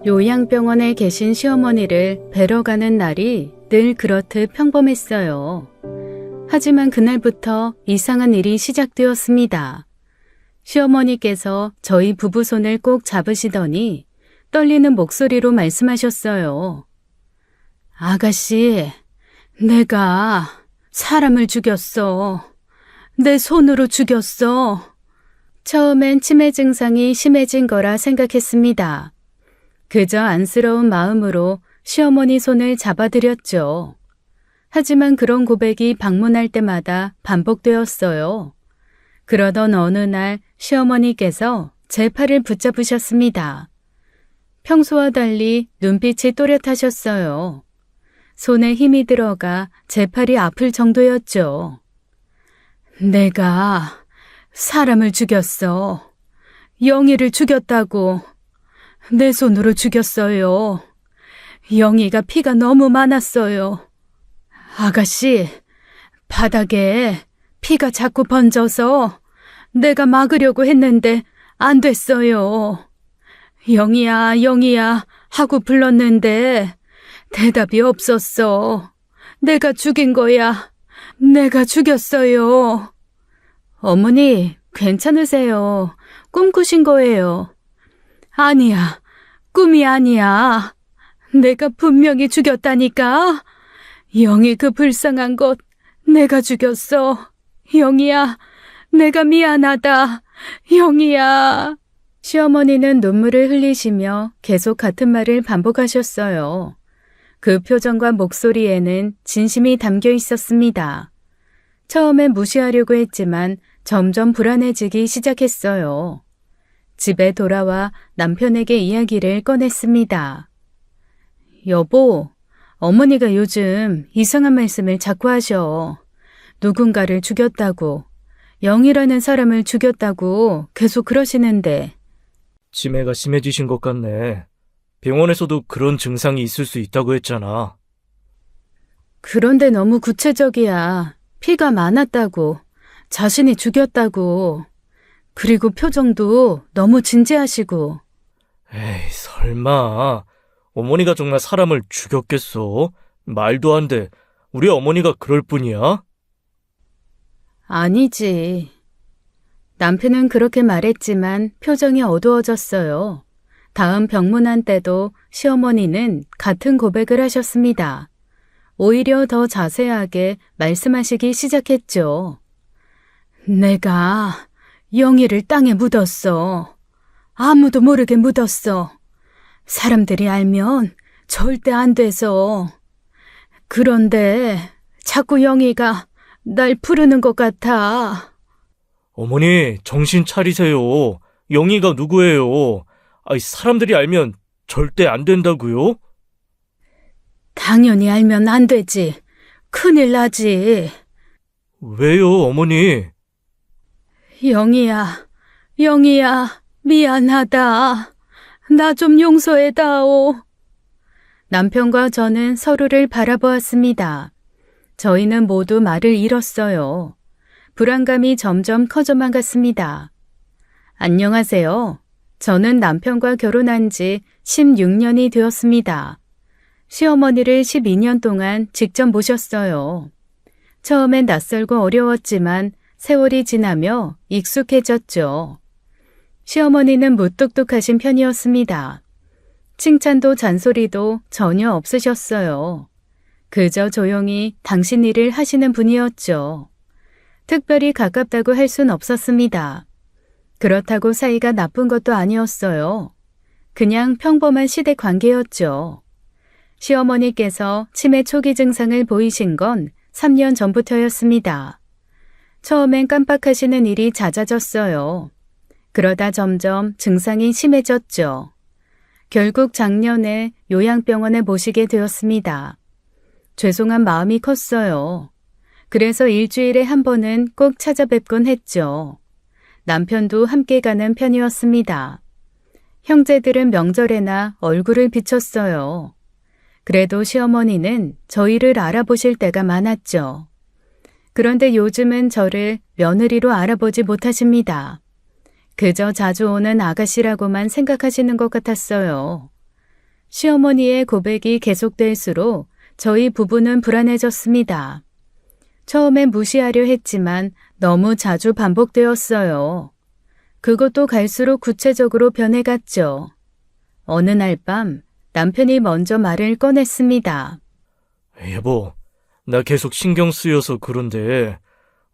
요양병원에 계신 시어머니를 뵈러 가는 날이 늘 그렇듯 평범했어요. 하지만 그날부터 이상한 일이 시작되었습니다. 시어머니께서 저희 부부 손을 꼭 잡으시더니 떨리는 목소리로 말씀하셨어요. 아가씨, 내가 사람을 죽였어. 내 손으로 죽였어. 처음엔 치매 증상이 심해진 거라 생각했습니다. 그저 안쓰러운 마음으로 시어머니 손을 잡아드렸죠. 하지만 그런 고백이 방문할 때마다 반복되었어요. 그러던 어느 날 시어머니께서 제 팔을 붙잡으셨습니다. 평소와 달리 눈빛이 또렷하셨어요. 손에 힘이 들어가 제 팔이 아플 정도였죠. 내가 사람을 죽였어. 영희를 죽였다고. 내 손으로 죽였어요. 영희가 피가 너무 많았어요. 아가씨, 바닥에 피가 자꾸 번져서 내가 막으려고 했는데 안 됐어요. 영희야, 영희야 하고 불렀는데 대답이 없었어. 내가 죽인 거야. 내가 죽였어요. 어머니, 괜찮으세요? 꿈꾸신 거예요. 아니야, 꿈이 아니야. 내가 분명히 죽였다니까. 영희 그 불쌍한 것 내가 죽였어. 영희야, 내가 미안하다. 영희야. 시어머니는 눈물을 흘리시며 계속 같은 말을 반복하셨어요. 그 표정과 목소리에는 진심이 담겨 있었습니다. 처음엔 무시하려고 했지만 점점 불안해지기 시작했어요. 집에 돌아와 남편에게 이야기를 꺼냈습니다. 여보, 어머니가 요즘 이상한 말씀을 자꾸 하셔. 누군가를 죽였다고, 영이라는 사람을 죽였다고 계속 그러시는데. 치매가 심해지신 것 같네. 병원에서도 그런 증상이 있을 수 있다고 했잖아. 그런데 너무 구체적이야. 피가 많았다고, 자신이 죽였다고, 그리고 표정도 너무 진지하시고. 에이, 설마. 어머니가 정말 사람을 죽였겠어? 말도 안 돼. 우리 어머니가 그럴 뿐이야? 아니지. 남편은 그렇게 말했지만 표정이 어두워졌어요. 다음 병문안 때도 시어머니는 같은 고백을 하셨습니다. 오히려 더 자세하게 말씀하시기 시작했죠. 내가 영희를 땅에 묻었어. 아무도 모르게 묻었어. 사람들이 알면 절대 안 돼서. 그런데 자꾸 영희가 날 부르는 것 같아. 어머니, 정신 차리세요. 영희가 누구예요? 사람들이 알면 절대 안 된다고요? 당연히 알면 안 되지. 큰일 나지. 왜요, 어머니? 영희야, 영희야, 미안하다. 나 좀 용서해다오. 남편과 저는 서로를 바라보았습니다. 저희는 모두 말을 잃었어요. 불안감이 점점 커져만 갔습니다. 안녕하세요. 저는 남편과 결혼한 지 16년이 되었습니다. 시어머니를 12년 동안 직접 모셨어요. 처음엔 낯설고 어려웠지만 세월이 지나며 익숙해졌죠. 시어머니는 무뚝뚝하신 편이었습니다. 칭찬도 잔소리도 전혀 없으셨어요. 그저 조용히 당신 일을 하시는 분이었죠. 특별히 가깝다고 할 순 없었습니다. 그렇다고 사이가 나쁜 것도 아니었어요. 그냥 평범한 시댁 관계였죠. 시어머니께서 치매 초기 증상을 보이신 건 3년 전부터였습니다. 처음엔 깜빡하시는 일이 잦아졌어요. 그러다 점점 증상이 심해졌죠. 결국 작년에 요양병원에 모시게 되었습니다. 죄송한 마음이 컸어요. 그래서 일주일에 한 번은 꼭 찾아뵙곤 했죠. 남편도 함께 가는 편이었습니다. 형제들은 명절에나 얼굴을 비췄어요. 그래도 시어머니는 저희를 알아보실 때가 많았죠. 그런데 요즘은 저를 며느리로 알아보지 못하십니다. 그저 자주 오는 아가씨라고만 생각하시는 것 같았어요. 시어머니의 고백이 계속될수록 저희 부부는 불안해졌습니다. 처음엔 무시하려 했지만 너무 자주 반복되었어요. 그것도 갈수록 구체적으로 변해갔죠. 어느 날 밤 남편이 먼저 말을 꺼냈습니다. 여보, 나 계속 신경 쓰여서 그런데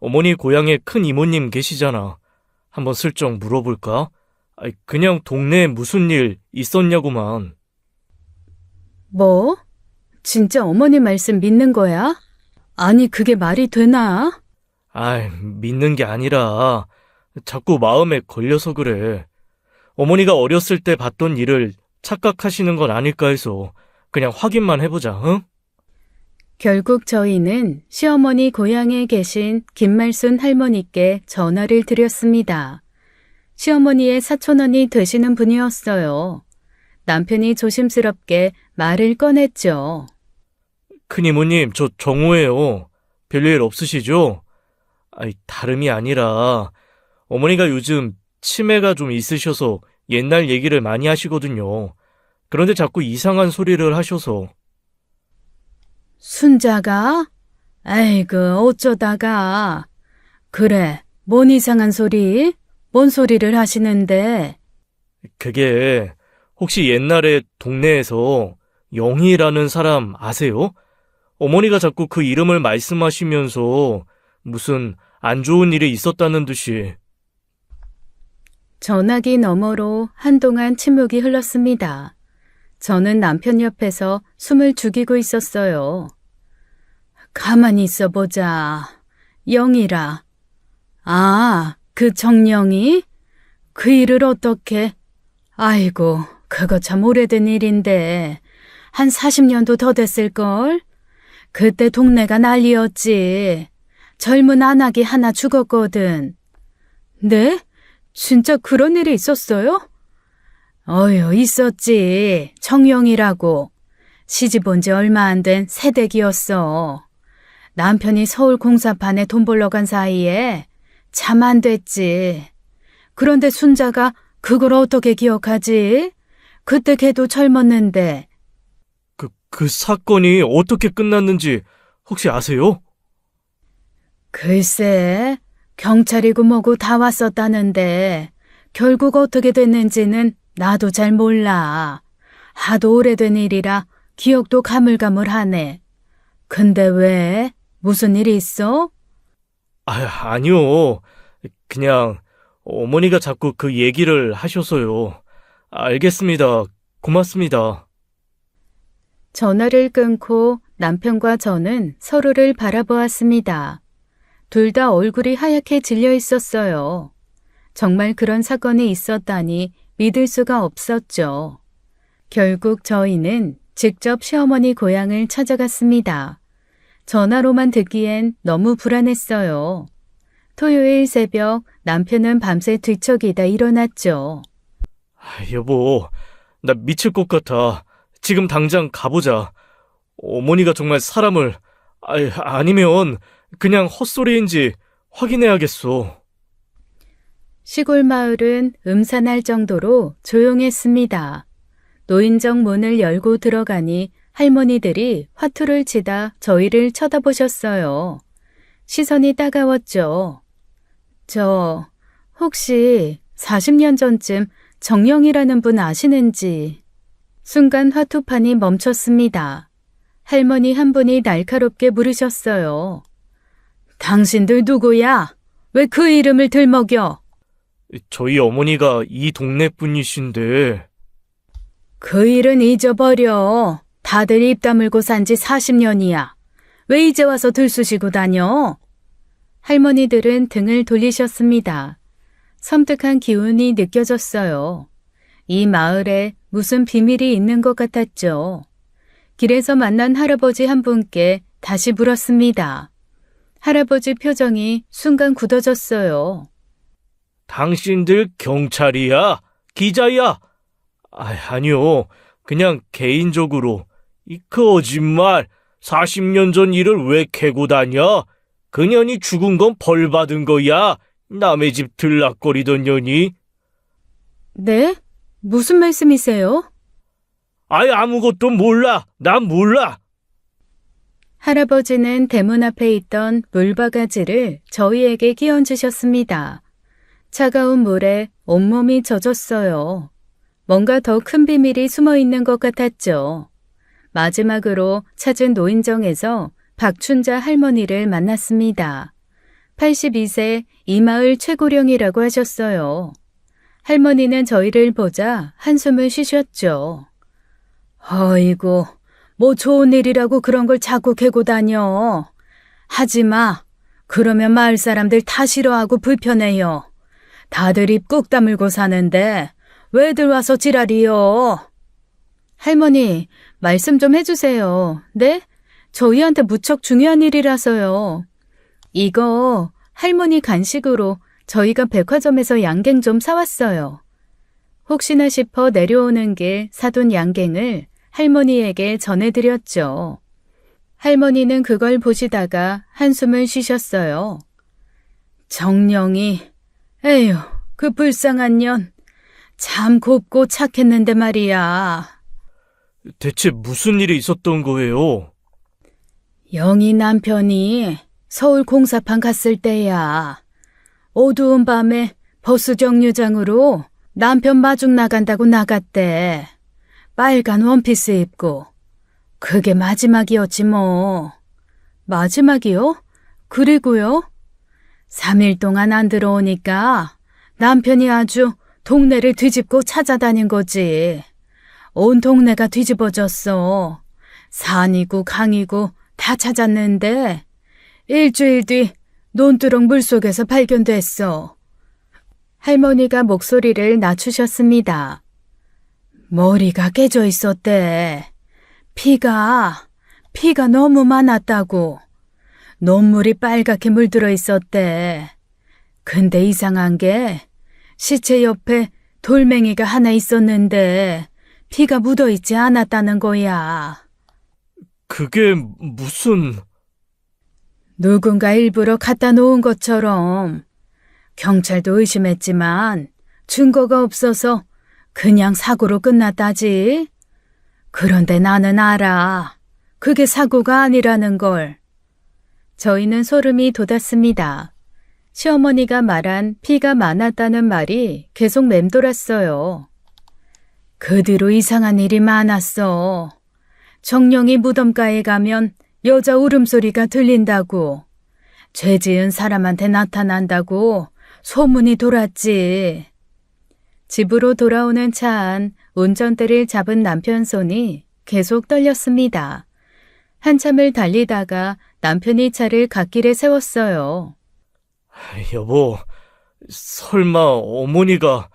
어머니 고향에 큰 이모님 계시잖아. 한번 슬쩍 물어볼까? 그냥 동네에 무슨 일 있었냐고만. 뭐? 진짜 어머니 말씀 믿는 거야? 아니, 그게 말이 되나? 믿는 게 아니라 자꾸 마음에 걸려서 그래. 어머니가 어렸을 때 봤던 일을 착각하시는 건 아닐까 해서 그냥 확인만 해보자, 응? 결국 저희는 시어머니 고향에 계신 김말순 할머니께 전화를 드렸습니다. 시어머니의 사촌언니 되시는 분이었어요. 남편이 조심스럽게 말을 꺼냈죠. 큰 이모님, 저 정우예요. 별일 없으시죠? 다름이 아니라 어머니가 요즘 치매가 좀 있으셔서 옛날 얘기를 많이 하시거든요. 그런데 자꾸 이상한 소리를 하셔서. 순자가? 아이고, 어쩌다가. 그래, 뭔 이상한 소리? 뭔 소리를 하시는데? 그게 혹시 옛날에 동네에서 영희라는 사람 아세요? 어머니가 자꾸 그 이름을 말씀하시면서 무슨 안 좋은 일이 있었다는 듯이. 전화기 너머로 한동안 침묵이 흘렀습니다. 저는 남편 옆에서 숨을 죽이고 있었어요. 가만히 있어보자. 영희라. 아, 그 정영이? 그 일을 어떻게? 아이고, 그거 참 오래된 일인데 한 40년도 더 됐을걸? 그때 동네가 난리였지. 젊은 아낙이 하나 죽었거든. 네? 진짜 그런 일이 있었어요? 어휴, 있었지. 정영이라고. 시집 온 지 얼마 안 된 새댁이었어. 남편이 서울 공사판에 돈 벌러 간 사이에 참 안 됐지. 그런데 순자가 그걸 어떻게 기억하지? 그때 걔도 젊었는데. 그 사건이 어떻게 끝났는지 혹시 아세요? 글쎄, 경찰이고 뭐고 다 왔었다는데 결국 어떻게 됐는지는 나도 잘 몰라. 하도 오래된 일이라 기억도 가물가물하네. 근데 왜? 무슨 일이 있어? 아니요. 그냥 어머니가 자꾸 그 얘기를 하셔서요. 알겠습니다. 고맙습니다. 전화를 끊고 남편과 저는 서로를 바라보았습니다. 둘 다 얼굴이 하얗게 질려 있었어요. 정말 그런 사건이 있었다니 믿을 수가 없었죠. 결국 저희는 직접 시어머니 고향을 찾아갔습니다. 전화로만 듣기엔 너무 불안했어요. 토요일 새벽 남편은 밤새 뒤척이다 일어났죠. 여보, 나 미칠 것 같아. 지금 당장 가보자. 어머니가 정말 사람을, 아니면 그냥 헛소리인지 확인해야겠어. 시골 마을은 음산할 정도로 조용했습니다. 노인정 문을 열고 들어가니 할머니들이 화투를 치다 저희를 쳐다보셨어요. 시선이 따가웠죠. 혹시 40년 전쯤 정영이라는 분 아시는지? 순간 화투판이 멈췄습니다. 할머니 한 분이 날카롭게 물으셨어요. 당신들 누구야? 왜 그 이름을 들먹여? 저희 어머니가 이 동네 분이신데. 그 일은 잊어버려. 다들 입 다물고 산 지 40년이야. 왜 이제 와서 들쑤시고 다녀? 할머니들은 등을 돌리셨습니다. 섬뜩한 기운이 느껴졌어요. 이 마을에 무슨 비밀이 있는 것 같았죠. 길에서 만난 할아버지 한 분께 다시 물었습니다. 할아버지 표정이 순간 굳어졌어요. 당신들 경찰이야? 기자야? 아니요. 그냥 개인적으로. 이 거짓말. 40년 전 일을 왜 캐고 다녀? 그 년이 죽은 건 벌 받은 거야. 남의 집 들락거리던 년이. 네? 무슨 말씀이세요? 아이, 아무것도 몰라. 난 몰라. 할아버지는 대문 앞에 있던 물바가지를 저희에게 끼얹으셨습니다. 차가운 물에 온몸이 젖었어요. 뭔가 더 큰 비밀이 숨어 있는 것 같았죠. 마지막으로 찾은 노인정에서 박춘자 할머니를 만났습니다. 82세 이 마을 최고령이라고 하셨어요. 할머니는 저희를 보자 한숨을 쉬셨죠. 어이구, 뭐 좋은 일이라고 그런 걸 자꾸 개고 다녀. 하지 마. 그러면 마을 사람들 다 싫어하고 불편해요. 다들 입 꾹 다물고 사는데 왜들 와서 지랄이요? 할머니, 말씀 좀 해주세요. 네? 저희한테 무척 중요한 일이라서요. 이거 할머니 간식으로 저희가 백화점에서 양갱 좀 사왔어요. 혹시나 싶어 내려오는 길 사둔 양갱을 할머니에게 전해드렸죠. 할머니는 그걸 보시다가 한숨을 쉬셨어요. 정령이, 에휴, 그 불쌍한 년. 참 곱고 착했는데 말이야. 대체 무슨 일이 있었던 거예요? 영희 남편이 서울 공사판 갔을 때야. 어두운 밤에 버스 정류장으로 남편 마중 나간다고 나갔대. 빨간 원피스 입고. 그게 마지막이었지 뭐. 마지막이요? 그리고요? 3일 동안 안 들어오니까 남편이 아주 동네를 뒤집고 찾아다닌 거지. 온 동네가 뒤집어졌어. 산이고 강이고 다 찾았는데 일주일 뒤 논두렁 물속에서 발견됐어. 할머니가 목소리를 낮추셨습니다. 머리가 깨져 있었대. 피가 너무 많았다고. 논물이 빨갛게 물들어 있었대. 근데 이상한 게 시체 옆에 돌멩이가 하나 있었는데 피가 묻어 있지 않았다는 거야. 그게 무슨... 누군가 일부러 갖다 놓은 것처럼. 경찰도 의심했지만 증거가 없어서 그냥 사고로 끝났다지. 그런데 나는 알아. 그게 사고가 아니라는 걸. 저희는 소름이 돋았습니다. 시어머니가 말한 피가 많았다는 말이 계속 맴돌았어요. 그 뒤로 이상한 일이 많았어. 정령이 무덤가에 가면 여자 울음소리가 들린다고. 죄 지은 사람한테 나타난다고 소문이 돌았지. 집으로 돌아오는 차 안 운전대를 잡은 남편 손이 계속 떨렸습니다. 한참을 달리다가 남편이 차를 갓길에 세웠어요. 여보, 설마 어머니가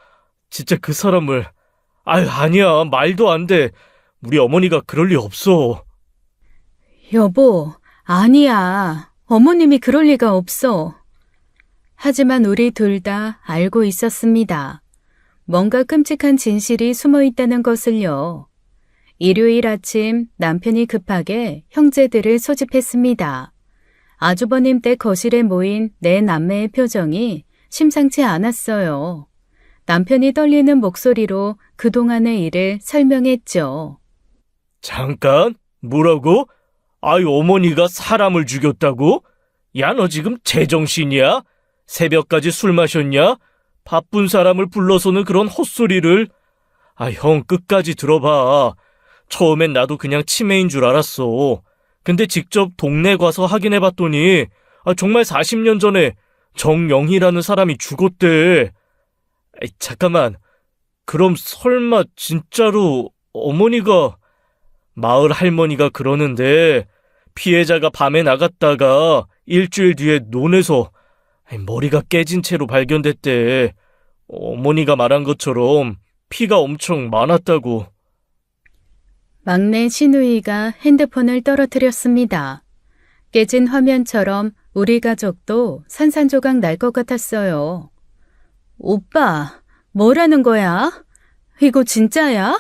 진짜 그 사람을... 아니야, 말도 안 돼. 우리 어머니가 그럴 리 없어. 여보, 아니야. 어머님이 그럴 리가 없어. 하지만 우리 둘 다 알고 있었습니다. 뭔가 끔찍한 진실이 숨어 있다는 것을요. 일요일 아침 남편이 급하게 형제들을 소집했습니다. 아주버님 댁 거실에 모인 네 남매의 표정이 심상치 않았어요. 남편이 떨리는 목소리로 그동안의 일을 설명했죠. 잠깐? 뭐라고? 어머니가 사람을 죽였다고? 야, 너 지금 제정신이야? 새벽까지 술 마셨냐? 바쁜 사람을 불러서는 그런 헛소리를. 형, 끝까지 들어봐. 처음엔 나도 그냥 치매인 줄 알았어. 근데 직접 동네 가서 확인해봤더니 정말 40년 전에 정영희라는 사람이 죽었대. 잠깐만. 그럼 설마 진짜로 어머니가... 마을 할머니가 그러는데 피해자가 밤에 나갔다가 일주일 뒤에 논에서 머리가 깨진 채로 발견됐대. 어머니가 말한 것처럼 피가 엄청 많았다고. 막내 신우이가 핸드폰을 떨어뜨렸습니다. 깨진 화면처럼 우리 가족도 산산조각 날 것 같았어요. 오빠, 뭐라는 거야? 이거 진짜야?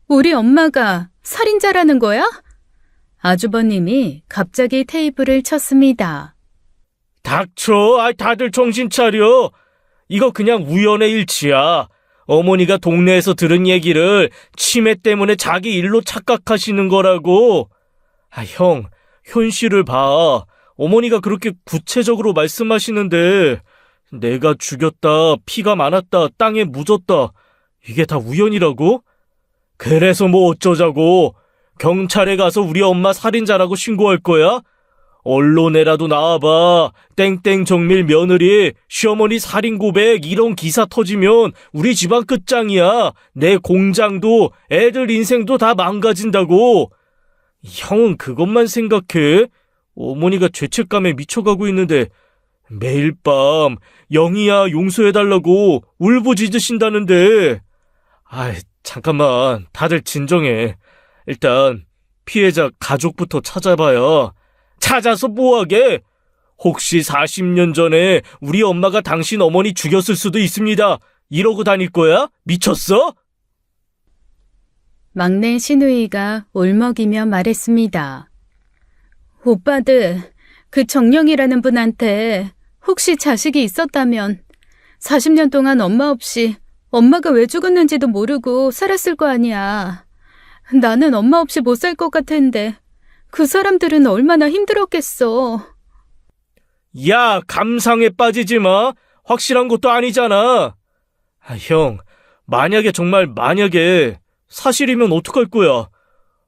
우리 엄마가 살인자라는 거야? 아주버님이 갑자기 테이프를 쳤습니다. 닥쳐. 다들 정신 차려. 이거 그냥 우연의 일치야. 어머니가 동네에서 들은 얘기를 치매 때문에 자기 일로 착각하시는 거라고. 형, 현실을 봐. 어머니가 그렇게 구체적으로 말씀하시는데 내가 죽였다, 피가 많았다, 땅에 묻었다. 이게 다 우연이라고? 그래서 뭐 어쩌자고. 경찰에 가서 우리 엄마 살인자라고 신고할 거야? 언론에라도 나와봐. 땡땡 정밀 며느리 시어머니 살인 고백 이런 기사 터지면 우리 집안 끝장이야. 내 공장도 애들 인생도 다 망가진다고. 형은 그것만 생각해? 어머니가 죄책감에 미쳐가고 있는데 매일 밤 영희야 용서해달라고 울부짖으신다는데. 잠깐만, 다들 진정해. 일단 피해자 가족부터 찾아봐요. 찾아서 뭐하게? 혹시 40년 전에 우리 엄마가 당신 어머니 죽였을 수도 있습니다. 이러고 다닐 거야? 미쳤어? 막내 신우이가 울먹이며 말했습니다. 오빠들, 그 정령이라는 분한테 혹시 자식이 있었다면 40년 동안 엄마 없이 엄마가 왜 죽었는지도 모르고 살았을 거 아니야. 나는 엄마 없이 못 살 것 같은데 그 사람들은 얼마나 힘들었겠어. 야, 감상에 빠지지 마. 확실한 것도 아니잖아. 형, 만약에 사실이면 어떡할 거야?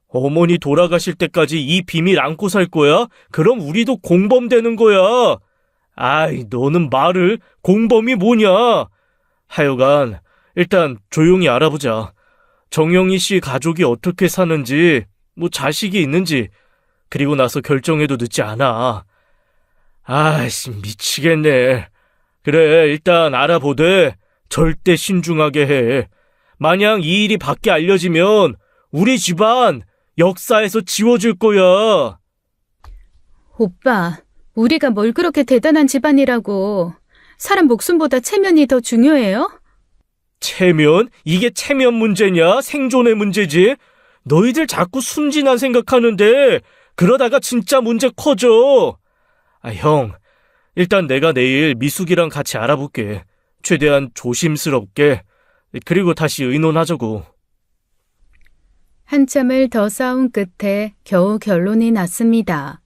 어머니 돌아가실 때까지 이 비밀 안고 살 거야? 그럼 우리도 공범되는 거야. 너는 말을, 공범이 뭐냐? 하여간 일단 조용히 알아보자. 정영희 씨 가족이 어떻게 사는지, 뭐 자식이 있는지, 그리고 나서 결정해도 늦지 않아. 미치겠네. 그래, 일단 알아보되 절대 신중하게 해. 만약 이 일이 밖에 알려지면 우리 집안 역사에서 지워질 거야. 오빠, 우리가 뭘 그렇게 대단한 집안이라고. 사람 목숨보다 체면이 더 중요해요? 체면? 이게 체면 문제냐? 생존의 문제지? 너희들 자꾸 순진한 생각하는데 그러다가 진짜 문제 커져. 형, 일단 내가 내일 미숙이랑 같이 알아볼게. 최대한 조심스럽게. 그리고 다시 의논하자고. 한참을 더 싸운 끝에 겨우 결론이 났습니다.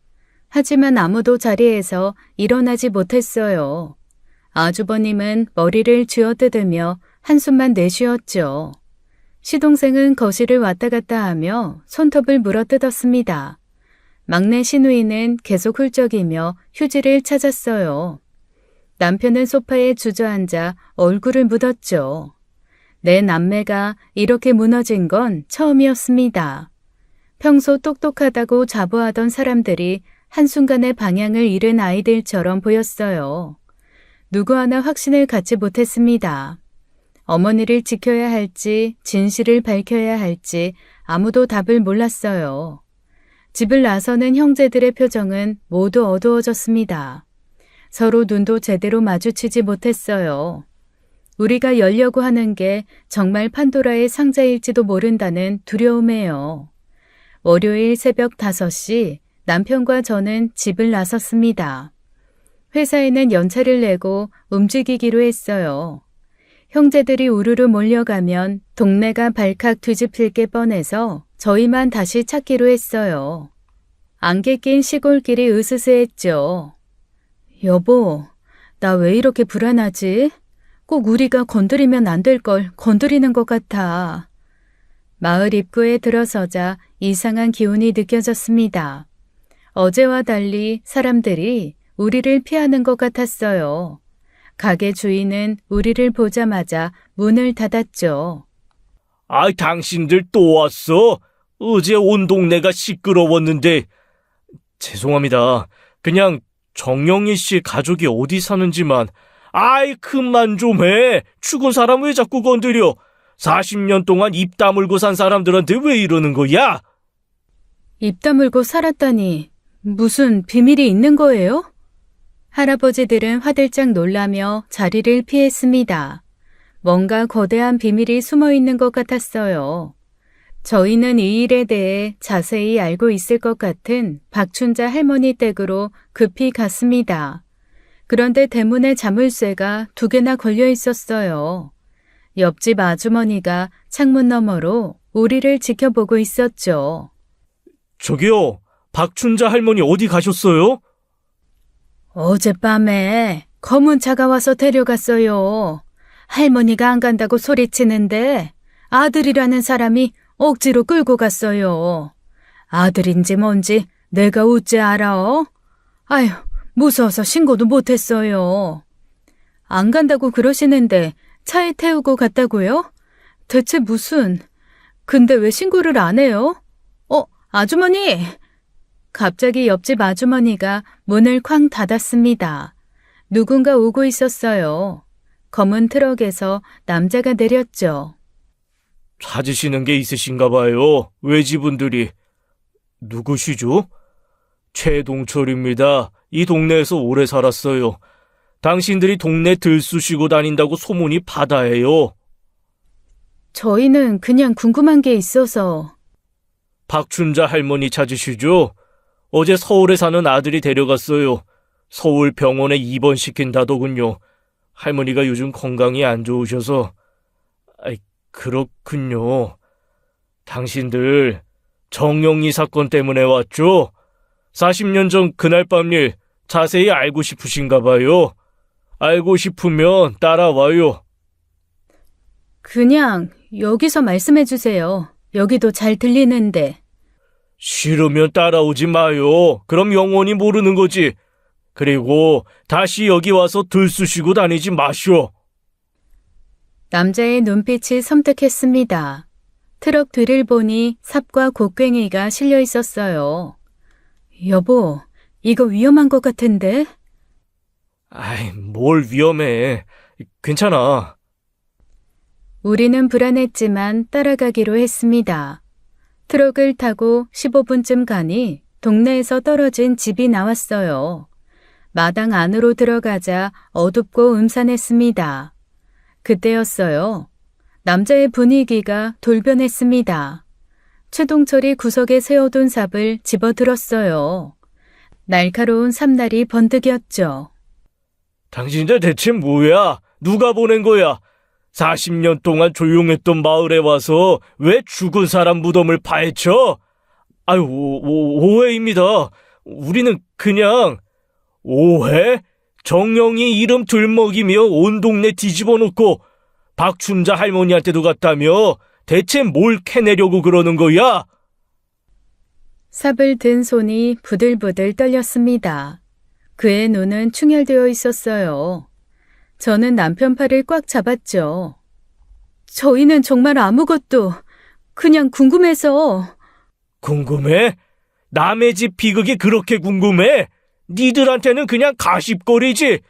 하지만 아무도 자리에서 일어나지 못했어요. 아주버님은 머리를 쥐어뜯으며 한숨만 내쉬었죠. 시동생은 거실을 왔다 갔다 하며 손톱을 물어뜯었습니다. 막내 신우이는 계속 훌쩍이며 휴지를 찾았어요. 남편은 소파에 주저앉아 얼굴을 묻었죠. 내 남매가 이렇게 무너진 건 처음이었습니다. 평소 똑똑하다고 자부하던 사람들이 한순간에 방향을 잃은 아이들처럼 보였어요. 누구 하나 확신을 갖지 못했습니다. 어머니를 지켜야 할지 진실을 밝혀야 할지 아무도 답을 몰랐어요. 집을 나서는 형제들의 표정은 모두 어두워졌습니다. 서로 눈도 제대로 마주치지 못했어요. 우리가 열려고 하는 게 정말 판도라의 상자일지도 모른다는 두려움에요. 월요일 새벽 5시 남편과 저는 집을 나섰습니다. 회사에는 연차를 내고 움직이기로 했어요. 형제들이 우르르 몰려가면 동네가 발칵 뒤집힐 게 뻔해서 저희만 다시 찾기로 했어요. 안개 낀 시골길이 으스스했죠. 여보, 나 왜 이렇게 불안하지? 꼭 우리가 건드리면 안 될 걸 건드리는 것 같아. 마을 입구에 들어서자 이상한 기운이 느껴졌습니다. 어제와 달리 사람들이 우리를 피하는 것 같았어요. 가게 주인은 우리를 보자마자 문을 닫았죠. 당신들 또 왔어? 어제 온 동네가 시끄러웠는데. 죄송합니다. 그냥 정영희 씨 가족이 어디 사는지만. 그만 좀 해. 죽은 사람 왜 자꾸 건드려? 40년 동안 입 다물고 산 사람들한테 왜 이러는 거야? 입 다물고 살았다니 무슨 비밀이 있는 거예요? 할아버지들은 화들짝 놀라며 자리를 피했습니다. 뭔가 거대한 비밀이 숨어 있는 것 같았어요. 저희는 이 일에 대해 자세히 알고 있을 것 같은 박춘자 할머니 댁으로 급히 갔습니다. 그런데 대문에 자물쇠가 2개나 걸려 있었어요. 옆집 아주머니가 창문 너머로 우리를 지켜보고 있었죠. 저기요, 박춘자 할머니 어디 가셨어요? 어젯밤에 검은 차가 와서 데려갔어요. 할머니가 안 간다고 소리치는데 아들이라는 사람이 억지로 끌고 갔어요. 아들인지 뭔지 내가 어째 알아? 아휴, 무서워서 신고도 못했어요. 안 간다고 그러시는데 차에 태우고 갔다고요? 대체 무슨... 근데 왜 신고를 안 해요? 아주머니! 갑자기 옆집 아주머니가 문을 쾅 닫았습니다. 누군가 오고 있었어요. 검은 트럭에서 남자가 내렸죠. 찾으시는 게 있으신가 봐요, 외지분들이. 누구시죠? 최동철입니다. 이 동네에서 오래 살았어요. 당신들이 동네 들쑤시고 다닌다고 소문이 바다예요. 저희는 그냥 궁금한 게 있어서. 박춘자 할머니 찾으시죠? 어제 서울에 사는 아들이 데려갔어요. 서울 병원에 입원시킨다더군요. 할머니가 요즘 건강이 안 좋으셔서. 그렇군요. 당신들 정영희 사건 때문에 왔죠? 40년 전 그날 밤 일 자세히 알고 싶으신가 봐요. 알고 싶으면 따라와요. 그냥 여기서 말씀해 주세요. 여기도 잘 들리는데. 싫으면 따라오지 마요. 그럼 영원히 모르는 거지. 그리고 다시 여기 와서 들쑤시고 다니지 마시오. 남자의 눈빛이 섬뜩했습니다. 트럭 뒤를 보니 삽과 곡괭이가 실려 있었어요. 여보, 이거 위험한 것 같은데? 뭘 위험해. 괜찮아. 우리는 불안했지만 따라가기로 했습니다. 트럭을 타고 15분쯤 가니 동네에서 떨어진 집이 나왔어요. 마당 안으로 들어가자 어둡고 음산했습니다. 그때였어요. 남자의 분위기가 돌변했습니다. 최동철이 구석에 세워둔 삽을 집어들었어요. 날카로운 삽날이 번뜩였죠. 당신들 대체 뭐야? 누가 보낸 거야? 40년 동안 조용했던 마을에 와서 왜 죽은 사람 무덤을 파헤쳐? 오해입니다. 우리는 그냥... 오해? 정영이 이름 들먹이며 온 동네 뒤집어 놓고 박춘자 할머니한테도 갔다며 대체 뭘 캐내려고 그러는 거야? 삽을 든 손이 부들부들 떨렸습니다. 그의 눈은 충혈되어 있었어요. 저는 남편 팔을 꽉 잡았죠. 저희는 정말 아무것도 그냥 궁금해서. 궁금해? 남의 집 비극이 그렇게 궁금해? 니들한테는 그냥 가십거리지.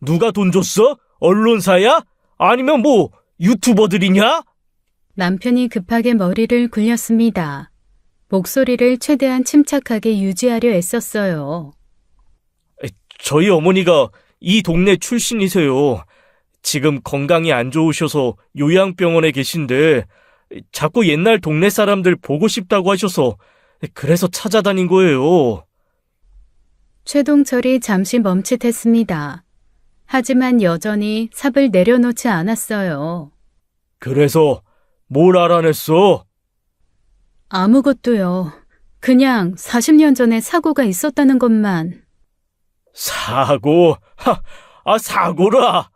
누가 돈 줬어? 언론사야? 아니면 뭐 유튜버들이냐? 남편이 급하게 머리를 굴렸습니다. 목소리를 최대한 침착하게 유지하려 애썼어요. 저희 어머니가 이 동네 출신이세요. 지금 건강이 안 좋으셔서 요양병원에 계신데 자꾸 옛날 동네 사람들 보고 싶다고 하셔서 그래서 찾아다닌 거예요. 최동철이 잠시 멈칫했습니다. 하지만 여전히 삽을 내려놓지 않았어요. 그래서 뭘 알아냈어? 아무것도요. 그냥 40년 전에 사고가 있었다는 것만. 사고? 사고라!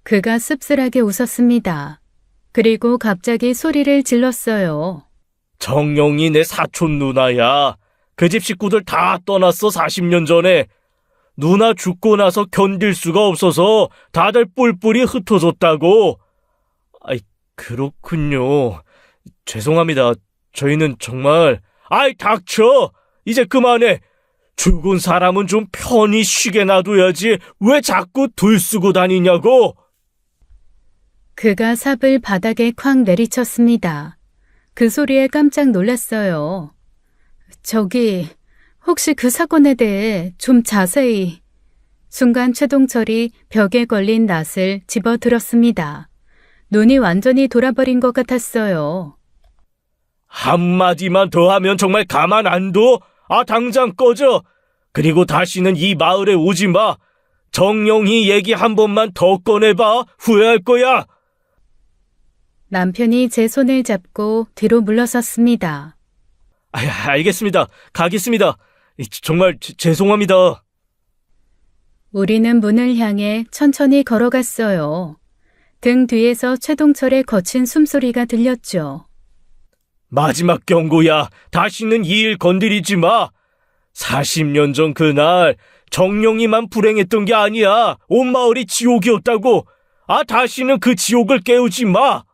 그가 씁쓸하게 웃었습니다. 그리고 갑자기 소리를 질렀어요. 정영이 내 사촌 누나야. 그 집 식구들 다 떠났어, 40년 전에. 누나 죽고 나서 견딜 수가 없어서 다들 뿔뿔이 흩어졌다고. 그렇군요. 죄송합니다. 저희는 정말... 닥쳐! 이제 그만해. 죽은 사람은 좀 편히 쉬게 놔둬야지 왜 자꾸 들쓰고 다니냐고. 그가 삽을 바닥에 쾅 내리쳤습니다. 그 소리에 깜짝 놀랐어요. 저기, 혹시 그 사건에 대해 좀 자세히... 순간 최동철이 벽에 걸린 낫을 집어들었습니다. 눈이 완전히 돌아버린 것 같았어요. 한마디만 더 하면 정말 가만 안 둬? 당장 꺼져. 그리고 다시는 이 마을에 오지 마. 정영희 얘기 한 번만 더 꺼내봐. 후회할 거야. 남편이 제 손을 잡고 뒤로 물러섰습니다. 알겠습니다. 가겠습니다. 정말 죄송합니다. 우리는 문을 향해 천천히 걸어갔어요. 등 뒤에서 최동철의 거친 숨소리가 들렸죠. 마지막 경고야. 다시는 이 일 건드리지 마. 40년 전 그날 정령이만 불행했던 게 아니야. 온 마을이 지옥이었다고. 다시는 그 지옥을 깨우지 마.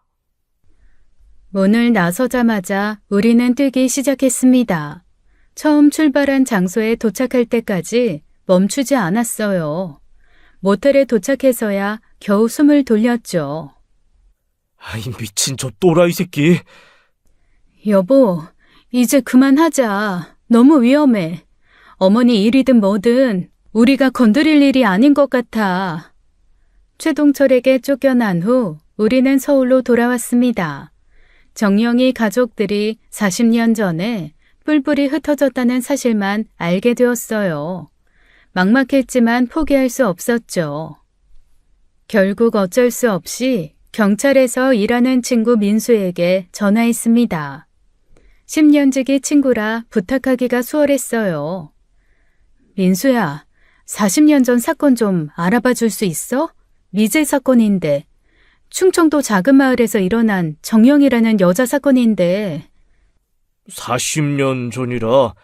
문을 나서자마자 우리는 뛰기 시작했습니다. 처음 출발한 장소에 도착할 때까지 멈추지 않았어요. 모텔에 도착해서야 겨우 숨을 돌렸죠. 아이 미친 저 또라이 새끼. 여보, 이제 그만하자. 너무 위험해. 어머니 일이든 뭐든 우리가 건드릴 일이 아닌 것 같아. 최동철에게 쫓겨난 후 우리는 서울로 돌아왔습니다. 정영이 가족들이 40년 전에 뿔뿔이 흩어졌다는 사실만 알게 되었어요. 막막했지만 포기할 수 없었죠. 결국 어쩔 수 없이 경찰에서 일하는 친구 민수에게 전화했습니다. 10년지기 친구라 부탁하기가 수월했어요. 민수야, 40년 전 사건 좀 알아봐 줄 수 있어? 미제 사건인데. 충청도 작은 마을에서 일어난 정영이라는 여자 사건인데. 40년 전이라.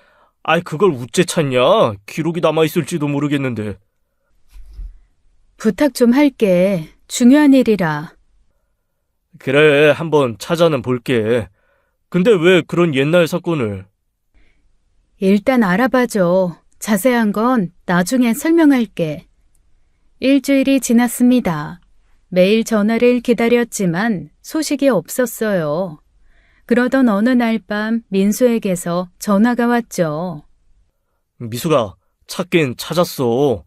그걸 우째 찾냐? 기록이 남아있을지도 모르겠는데. 부탁 좀 할게. 중요한 일이라. 그래, 한번 찾아는 볼게. 근데 왜 그런 옛날 사건을? 일단 알아봐줘. 자세한 건 나중에 설명할게. 일주일이 지났습니다. 매일 전화를 기다렸지만 소식이 없었어요. 그러던 어느 날 밤 민수에게서 전화가 왔죠. 미수가 찾긴 찾았어.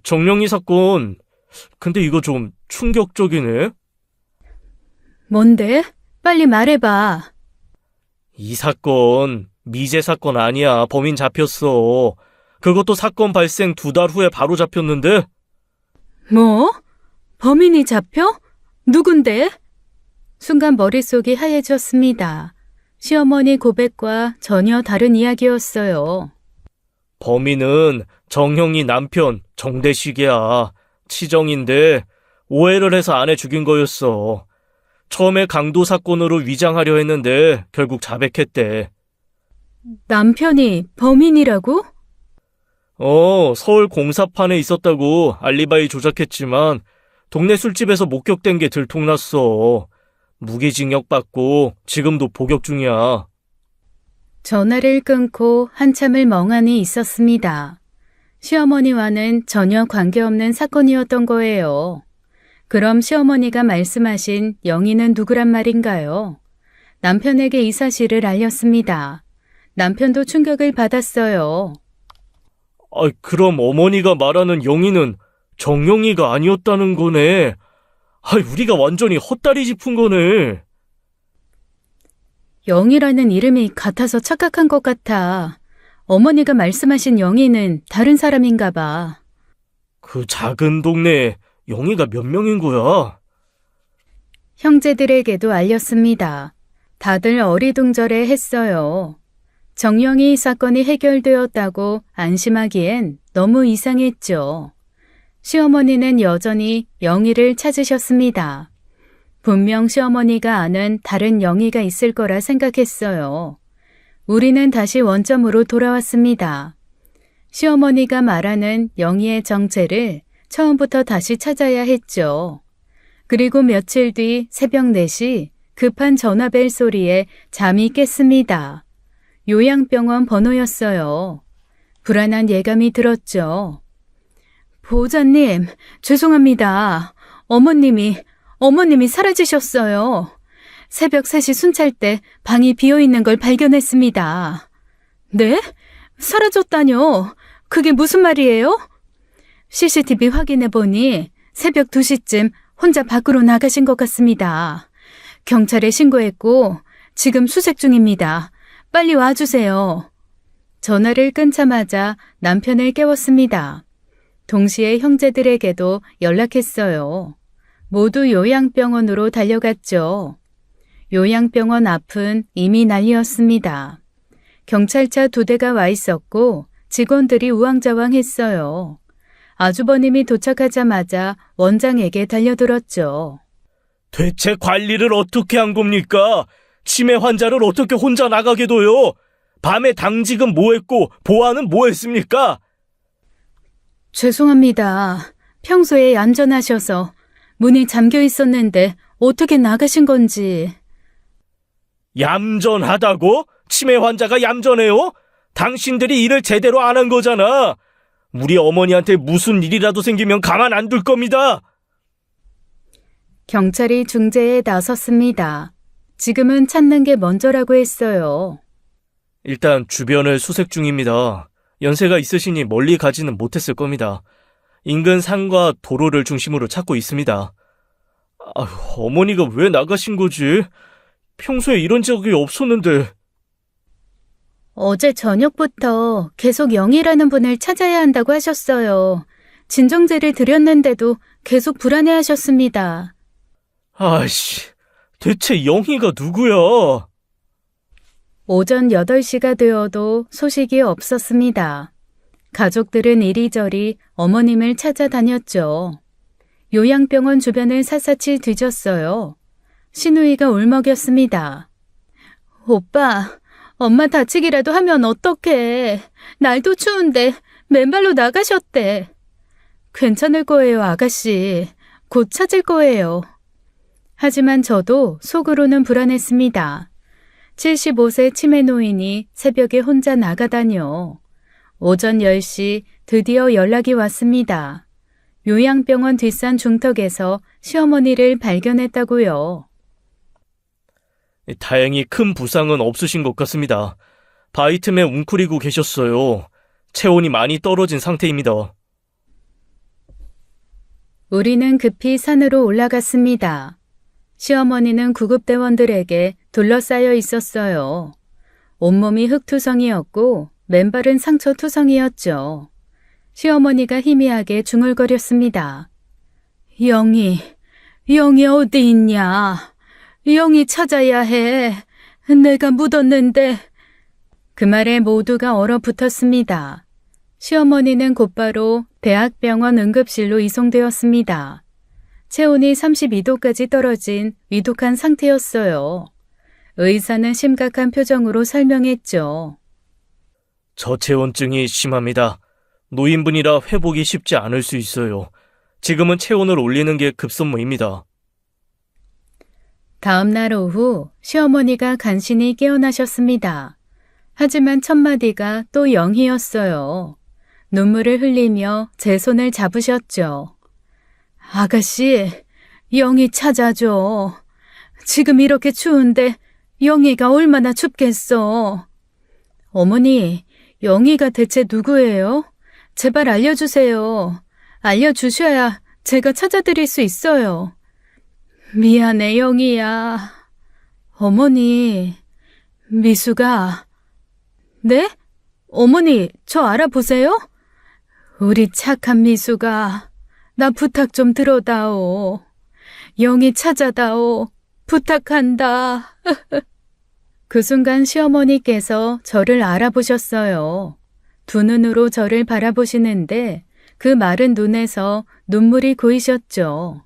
정령이 사건. 근데 이거 좀 충격적이네. 뭔데? 빨리 말해봐. 이 사건 미제 사건 아니야. 범인 잡혔어. 그것도 사건 발생 2달 후에 바로 잡혔는데. 뭐? 범인이 잡혀? 누군데? 순간 머릿속이 하얘졌습니다. 시어머니 고백과 전혀 다른 이야기였어요. 범인은 정형이 남편 정대식이야. 치정인데 오해를 해서 아내 죽인 거였어. 처음에 강도 사건으로 위장하려 했는데 결국 자백했대. 남편이 범인이라고? 서울 공사판에 있었다고 알리바이 조작했지만 동네 술집에서 목격된 게 들통났어. 무기징역 받고 지금도 복역 중이야. 전화를 끊고 한참을 멍하니 있었습니다. 시어머니와는 전혀 관계없는 사건이었던 거예요. 그럼 시어머니가 말씀하신 영희는 누구란 말인가요? 남편에게 이 사실을 알렸습니다. 남편도 충격을 받았어요. 그럼 어머니가 말하는 영희는 정영희가 아니었다는 거네. 우리가 완전히 헛다리 짚은 거네. 영희라는 이름이 같아서 착각한 것 같아. 어머니가 말씀하신 영희는 다른 사람인가 봐. 그 작은 동네에 영희가 몇 명인 거야? 형제들에게도 알렸습니다. 다들 어리둥절해 했어요. 정영희 사건이 해결되었다고 안심하기엔 너무 이상했죠. 시어머니는 여전히 영희를 찾으셨습니다. 분명 시어머니가 아는 다른 영희가 있을 거라 생각했어요. 우리는 다시 원점으로 돌아왔습니다. 시어머니가 말하는 영희의 정체를 처음부터 다시 찾아야 했죠. 그리고 며칠 뒤 새벽 4시 급한 전화벨 소리에 잠이 깼습니다. 요양병원 번호였어요. 불안한 예감이 들었죠. 보호자님, 죄송합니다. 어머님이 사라지셨어요. 새벽 3시 순찰 때 방이 비어있는 걸 발견했습니다. 네? 사라졌다뇨? 그게 무슨 말이에요? CCTV 확인해보니 새벽 2시쯤 혼자 밖으로 나가신 것 같습니다. 경찰에 신고했고 지금 수색 중입니다. 빨리 와주세요. 전화를 끊자마자 남편을 깨웠습니다. 동시에 형제들에게도 연락했어요. 모두 요양병원으로 달려갔죠. 요양병원 앞은 이미 난리였습니다. 경찰차 2대가 와 있었고 직원들이 우왕좌왕했어요. 아주버님이 도착하자마자 원장에게 달려들었죠. 대체 관리를 어떻게 한 겁니까? 치매 환자를 어떻게 혼자 나가게 둬요? 밤에 당직은 뭐 했고 보안은 뭐 했습니까? 죄송합니다. 평소에 얌전하셔서 문이 잠겨 있었는데 어떻게 나가신 건지. 얌전하다고? 치매 환자가 얌전해요? 당신들이 일을 제대로 안 한 거잖아. 우리 어머니한테 무슨 일이라도 생기면 가만 안 둘 겁니다. 경찰이 중재에 나섰습니다. 지금은 찾는 게 먼저라고 했어요. 일단 주변을 수색 중입니다. 연세가 있으시니 멀리 가지는 못했을 겁니다. 인근 산과 도로를 중심으로 찾고 있습니다. 어머니가 왜 나가신 거지? 평소에 이런 적이 없었는데. 어제 저녁부터 계속 영희라는 분을 찾아야 한다고 하셨어요. 진정제를 드렸는데도 계속 불안해하셨습니다. 아이씨, 대체 영희가 누구야? 오전 8시가 되어도 소식이 없었습니다. 가족들은 이리저리 어머님을 찾아다녔죠. 요양병원 주변을 샅샅이 뒤졌어요. 신우이가 울먹였습니다. 오빠, 엄마 다치기라도 하면 어떡해. 날도 추운데 맨발로 나가셨대. 괜찮을 거예요, 아가씨. 곧 찾을 거예요. 하지만 저도 속으로는 불안했습니다. 75세 치매 노인이 새벽에 혼자 나가다녀. 오전 10시 드디어 연락이 왔습니다. 요양병원 뒷산 중턱에서 시어머니를 발견했다고요. 다행히 큰 부상은 없으신 것 같습니다. 바위 틈에 웅크리고 계셨어요. 체온이 많이 떨어진 상태입니다. 우리는 급히 산으로 올라갔습니다. 시어머니는 구급대원들에게 둘러싸여 있었어요. 온몸이 흙투성이었고 맨발은 상처투성이었죠. 시어머니가 희미하게 중얼거렸습니다. 영희 어디 있냐? 영희 찾아야 해. 내가 묻었는데. 그 말에 모두가 얼어붙었습니다. 시어머니는 곧바로 대학병원 응급실로 이송되었습니다. 체온이 32도까지 떨어진 위독한 상태였어요. 의사는 심각한 표정으로 설명했죠. 저체온증이 심합니다. 노인분이라 회복이 쉽지 않을 수 있어요. 지금은 체온을 올리는 게 급선무입니다. 다음 날 오후 시어머니가 간신히 깨어나셨습니다. 하지만 첫마디가 또 영희였어요. 눈물을 흘리며 제 손을 잡으셨죠. 아가씨, 영희 찾아줘. 지금 이렇게 추운데 영희가 얼마나 춥겠어. 어머니, 영희가 대체 누구예요? 제발 알려주세요. 알려주셔야 제가 찾아드릴 수 있어요. 미안해, 영희야. 어머니, 미수가. 네? 어머니, 저 알아보세요? 우리 착한 미수가. 나 부탁 좀 들어다오. 영희 찾아다오. 부탁한다. 그 순간 시어머니께서 저를 알아보셨어요. 두 눈으로 저를 바라보시는데 그 마른 눈에서 눈물이 고이셨죠.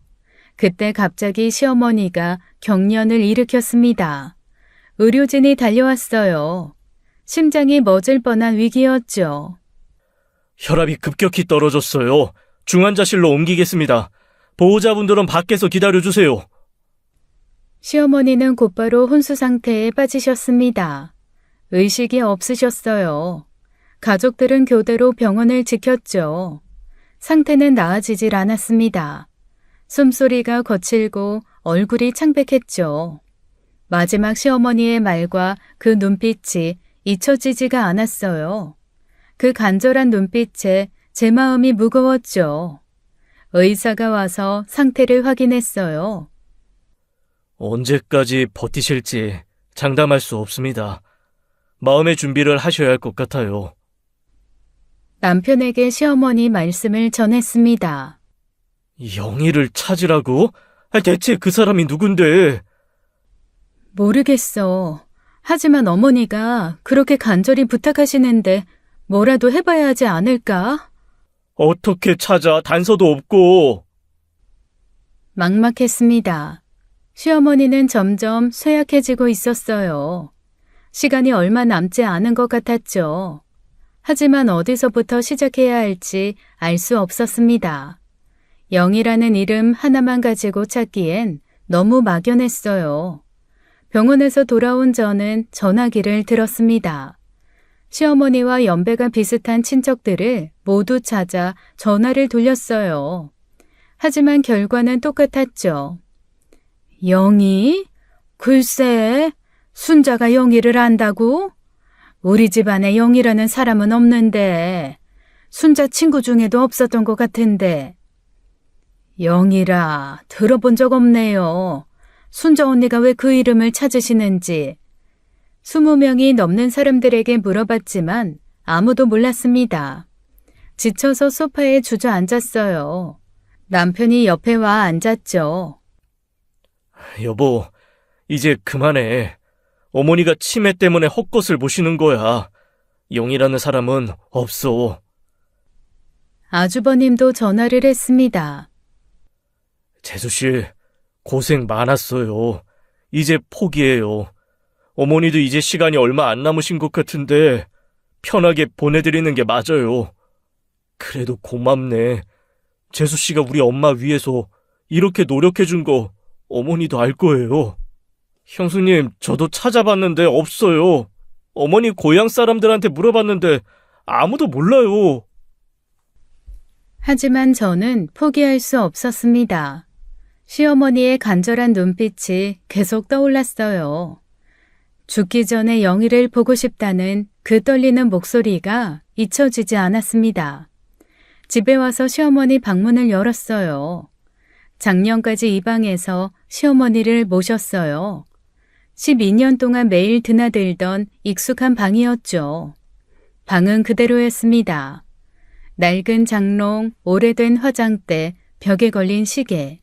그때 갑자기 시어머니가 경련을 일으켰습니다. 의료진이 달려왔어요. 심장이 멎을 뻔한 위기였죠. 혈압이 급격히 떨어졌어요. 중환자실로 옮기겠습니다. 보호자분들은 밖에서 기다려주세요. 시어머니는 곧바로 혼수 상태에 빠지셨습니다. 의식이 없으셨어요. 가족들은 교대로 병원을 지켰죠. 상태는 나아지질 않았습니다. 숨소리가 거칠고 얼굴이 창백했죠. 마지막 시어머니의 말과 그 눈빛이 잊혀지지가 않았어요. 그 간절한 눈빛에 제 마음이 무거웠죠. 의사가 와서 상태를 확인했어요. 언제까지 버티실지 장담할 수 없습니다. 마음의 준비를 하셔야 할 것 같아요. 남편에게 시어머니 말씀을 전했습니다. 영희를 찾으라고? 대체 그 사람이 누군데? 모르겠어. 하지만 어머니가 그렇게 간절히 부탁하시는데 뭐라도 해봐야 하지 않을까? 어떻게 찾아? 단서도 없고. 막막했습니다. 시어머니는 점점 쇠약해지고 있었어요. 시간이 얼마 남지 않은 것 같았죠. 하지만 어디서부터 시작해야 할지 알 수 없었습니다. 영이라는 이름 하나만 가지고 찾기엔 너무 막연했어요. 병원에서 돌아온 저는 전화기를 들었습니다. 시어머니와 연배가 비슷한 친척들을 모두 찾아 전화를 돌렸어요. 하지만 결과는 똑같았죠. 영희? 글쎄, 순자가 영희를 안다고? 우리 집안에 영희라는 사람은 없는데 순자 친구 중에도 없었던 것 같은데. 영희라 들어본 적 없네요. 순자 언니가 왜 그 이름을 찾으시는지. 20명이 넘는 사람들에게 물어봤지만 아무도 몰랐습니다. 지쳐서 소파에 주저앉았어요. 남편이 옆에 와 앉았죠. 여보, 이제 그만해. 어머니가 치매 때문에 헛것을 보시는 거야. 영이라는 사람은 없어. 아주버님도 전화를 했습니다. 재수씨, 고생 많았어요. 이제 포기해요. 어머니도 이제 시간이 얼마 안 남으신 것 같은데 편하게 보내드리는 게 맞아요. 그래도 고맙네. 재수씨가 우리 엄마 위해서 이렇게 노력해준 거 어머니도 알 거예요. 형수님, 저도 찾아봤는데 없어요. 어머니 고향 사람들한테 물어봤는데 아무도 몰라요. 하지만 저는 포기할 수 없었습니다. 시어머니의 간절한 눈빛이 계속 떠올랐어요. 죽기 전에 영희를 보고 싶다는 그 떨리는 목소리가 잊혀지지 않았습니다. 집에 와서 시어머니 방문을 열었어요. 작년까지 이 방에서 시어머니를 모셨어요. 12년 동안 매일 드나들던 익숙한 방이었죠. 방은 그대로였습니다. 낡은 장롱, 오래된 화장대, 벽에 걸린 시계,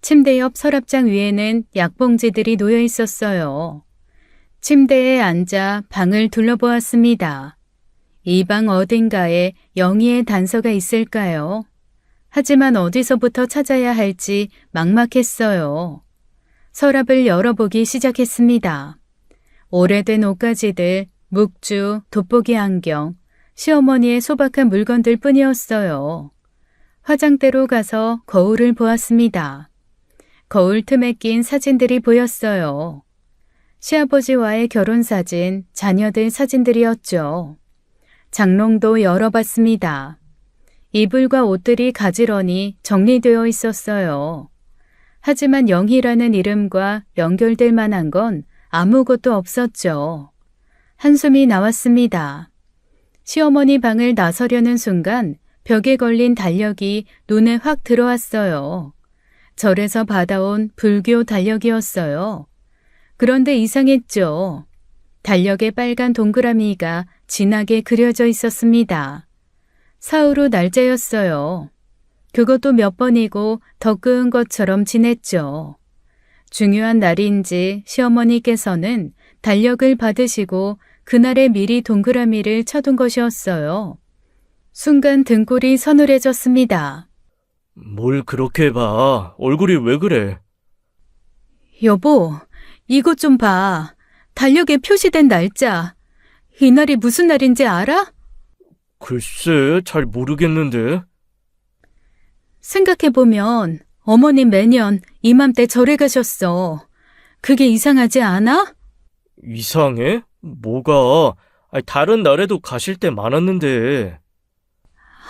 침대 옆 서랍장 위에는 약봉지들이 놓여 있었어요. 침대에 앉아 방을 둘러보았습니다. 이 방 어딘가에 영희의 단서가 있을까요? 하지만 어디서부터 찾아야 할지 막막했어요. 서랍을 열어보기 시작했습니다. 오래된 옷가지들, 묵주, 돋보기 안경, 시어머니의 소박한 물건들 뿐이었어요. 화장대로 가서 거울을 보았습니다. 거울 틈에 낀 사진들이 보였어요. 시아버지와의 결혼사진, 자녀들 사진들이었죠. 장롱도 열어봤습니다. 이불과 옷들이 가지런히 정리되어 있었어요. 하지만 영희라는 이름과 연결될 만한 건 아무것도 없었죠. 한숨이 나왔습니다. 시어머니 방을 나서려는 순간 벽에 걸린 달력이 눈에 확 들어왔어요. 절에서 받아온 불교 달력이었어요. 그런데 이상했죠. 달력에 빨간 동그라미가 진하게 그려져 있었습니다. 사흘 후 날짜였어요. 그것도 몇 번이고 더 끄은 것처럼 지냈죠. 중요한 날인지 시어머니께서는 달력을 받으시고 그날에 미리 동그라미를 쳐둔 것이었어요. 순간 등골이 서늘해졌습니다. 뭘 그렇게 봐. 얼굴이 왜 그래? 여보, 이것 좀 봐. 달력에 표시된 날짜. 이날이 무슨 날인지 알아? 글쎄, 잘 모르겠는데. 생각해보면 어머니 매년 이맘때 절에 가셨어. 그게 이상하지 않아? 이상해? 뭐가? 아니, 다른 날에도 가실 때 많았는데.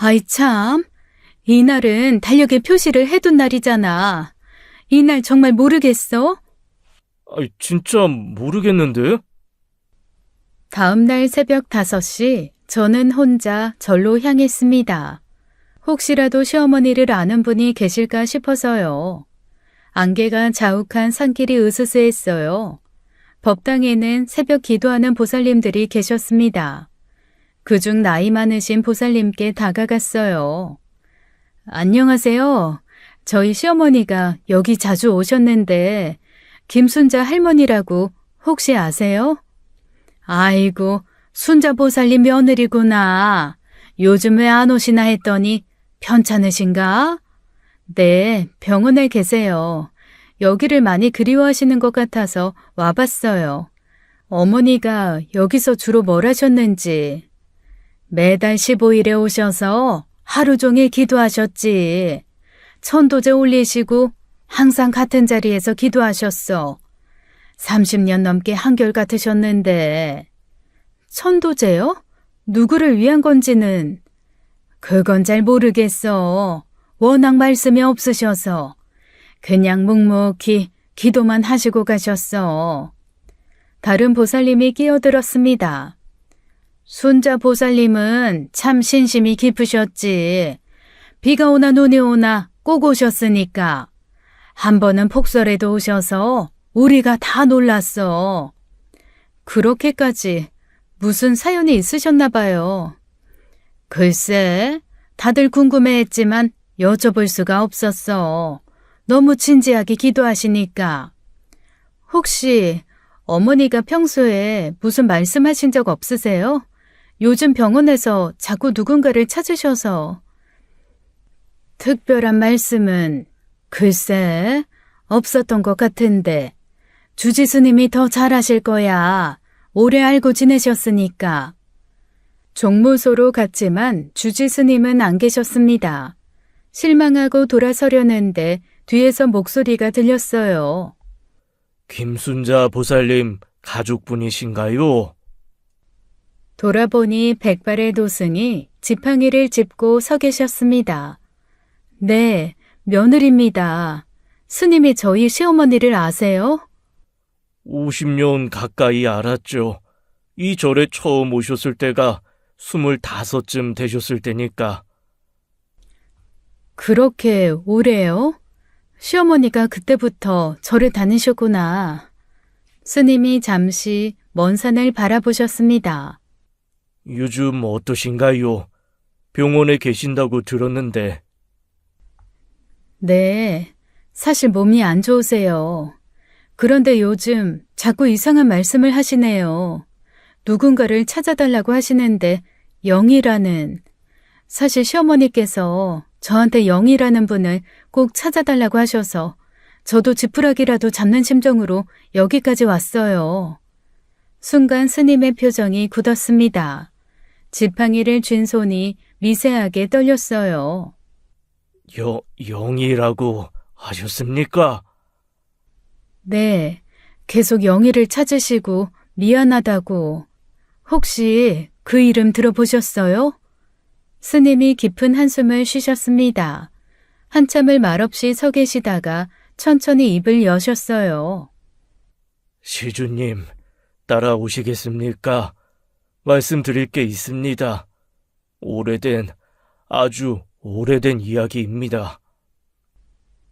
아이 참, 이날은 달력에 표시를 해둔 날이잖아. 이날 정말 모르겠어? 아니, 진짜 모르겠는데? 다음 날 새벽 5시 저는 혼자 절로 향했습니다. 혹시라도 시어머니를 아는 분이 계실까 싶어서요. 안개가 자욱한 산길이 으스스했어요. 법당에는 새벽 기도하는 보살님들이 계셨습니다. 그중 나이 많으신 보살님께 다가갔어요. 안녕하세요. 저희 시어머니가 여기 자주 오셨는데 김순자 할머니라고 혹시 아세요? 아이고, 순자보살님 며느리구나. 요즘 왜 안 오시나 했더니 편찮으신가? 네, 병원에 계세요. 여기를 많이 그리워하시는 것 같아서 와봤어요. 어머니가 여기서 주로 뭘 하셨는지. 매달 15일에 오셔서 하루 종일 기도하셨지. 천도제 올리시고 항상 같은 자리에서 기도하셨어. 30년 넘게 한결같으셨는데. 천도제요? 누구를 위한 건지는 그건 잘 모르겠어. 워낙 말씀이 없으셔서 그냥 묵묵히 기도만 하시고 가셨어. 다른 보살님이 끼어들었습니다. 순자 보살님은 참 신심이 깊으셨지. 비가 오나 눈이 오나 꼭 오셨으니까. 한 번은 폭설에도 오셔서 우리가 다 놀랐어. 그렇게까지 무슨 사연이 있으셨나 봐요. 글쎄, 다들 궁금해했지만 여쭤볼 수가 없었어. 너무 진지하게 기도하시니까. 혹시 어머니가 평소에 무슨 말씀하신 적 없으세요? 요즘 병원에서 자꾸 누군가를 찾으셔서. 특별한 말씀은 글쎄 없었던 것 같은데 주지 스님이 더 잘하실 거야. 오래 알고 지내셨으니까. 종무소로 갔지만 주지 스님은 안 계셨습니다. 실망하고 돌아서려는데 뒤에서 목소리가 들렸어요. 김순자 보살님 가족분이신가요? 돌아보니 백발의 도승이 지팡이를 짚고 서 계셨습니다. 네, 며느리입니다. 스님이 저희 시어머니를 아세요? 50년 가까이 알았죠. 이 절에 처음 오셨을 때가 25쯤 되셨을 때니까. 그렇게 오래요? 시어머니가 그때부터 절에 다니셨구나. 스님이 잠시 먼 산을 바라보셨습니다. 요즘 어떠신가요? 병원에 계신다고 들었는데. 네, 사실 몸이 안 좋으세요. 그런데 요즘 자꾸 이상한 말씀을 하시네요. 누군가를 찾아달라고 하시는데 영이라는, 사실 시어머니께서 저한테 영이라는 분을 꼭 찾아달라고 하셔서 저도 지푸라기라도 잡는 심정으로 여기까지 왔어요. 순간 스님의 표정이 굳었습니다. 지팡이를 쥔 손이 미세하게 떨렸어요. 영이라고 하셨습니까? 네, 계속 영희를 찾으시고 미안하다고. 혹시 그 이름 들어보셨어요? 스님이 깊은 한숨을 쉬셨습니다. 한참을 말없이 서 계시다가 천천히 입을 여셨어요. 시주님, 따라오시겠습니까? 말씀드릴 게 있습니다. 아주 오래된 이야기입니다.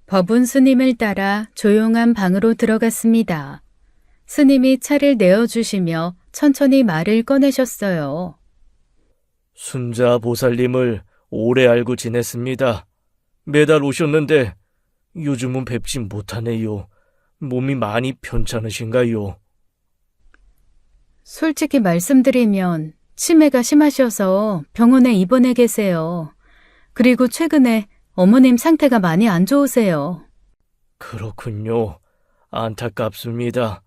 법운 스님을 따라 조용한 방으로 들어갔습니다. 스님이 차를 내어주시며 천천히 말을 꺼내셨어요. 순자 보살님을 오래 알고 지냈습니다. 매달 오셨는데 요즘은 뵙지 못하네요. 몸이 많이 편찮으신가요? 솔직히 말씀드리면 치매가 심하셔서 병원에 입원해 계세요. 그리고 최근에 어머님 상태가 많이 안 좋으세요. 그렇군요. 안타깝습니다.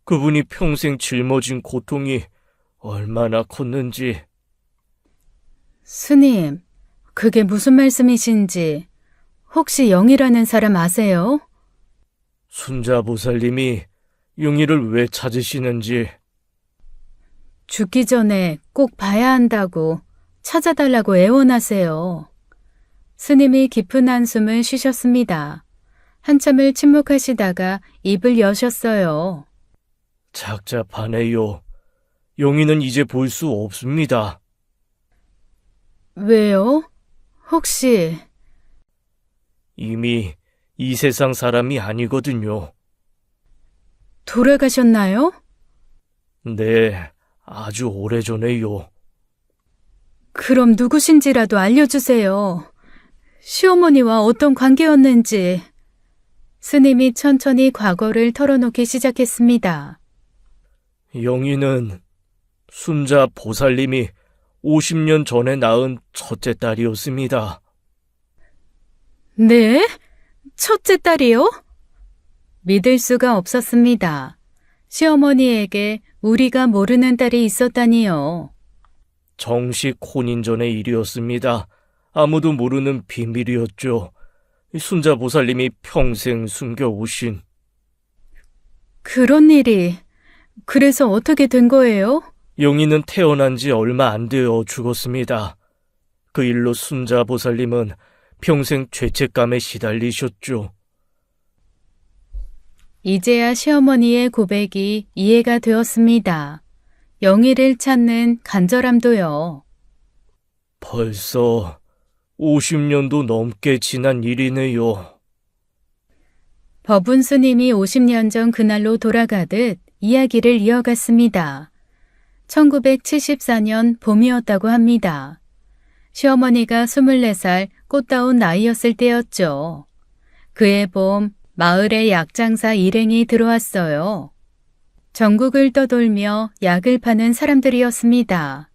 그분이 평생 짊어진 고통이 얼마나 컸는지. 스님, 그게 무슨 말씀이신지 혹시 영이라는 사람 아세요? 순자 보살님이 용의를 왜 찾으시는지. 죽기 전에 꼭 봐야 한다고 찾아달라고 애원하세요. 스님이 깊은 한숨을 쉬셨습니다. 한참을 침묵하시다가 입을 여셨어요. 착잡하네요. 용의는 이제 볼 수 없습니다. 왜요? 혹시 이미 이 세상 사람이 아니거든요. 돌아가셨나요? 네, 아주 오래전에요. 그럼 누구신지라도 알려주세요. 시어머니와 어떤 관계였는지. 스님이 천천히 과거를 털어놓기 시작했습니다. 영희는 순자 보살님이 50년 전에 낳은 첫째 딸이었습니다. 네? 첫째 딸이요? 믿을 수가 없었습니다. 시어머니에게 우리가 모르는 딸이 있었다니요. 정식 혼인 전의 일이었습니다. 아무도 모르는 비밀이었죠. 순자 보살님이 평생 숨겨오신. 그런 일이, 그래서 어떻게 된 거예요? 영희는 태어난 지 얼마 안 되어 죽었습니다. 그 일로 순자 보살님은 평생 죄책감에 시달리셨죠. 이제야 시어머니의 고백이 이해가 되었습니다. 영희를 찾는 간절함도요. 벌써 50년도 넘게 지난 일이네요. 법운 스님이 50년 전 그날로 돌아가듯 이야기를 이어갔습니다. 1974년 봄이었다고 합니다. 시어머니가 24살 꽃다운 나이였을 때였죠. 그해 봄 마을에 약장사 일행이 들어왔어요. 전국을 떠돌며 약을 파는 사람들이었습니다.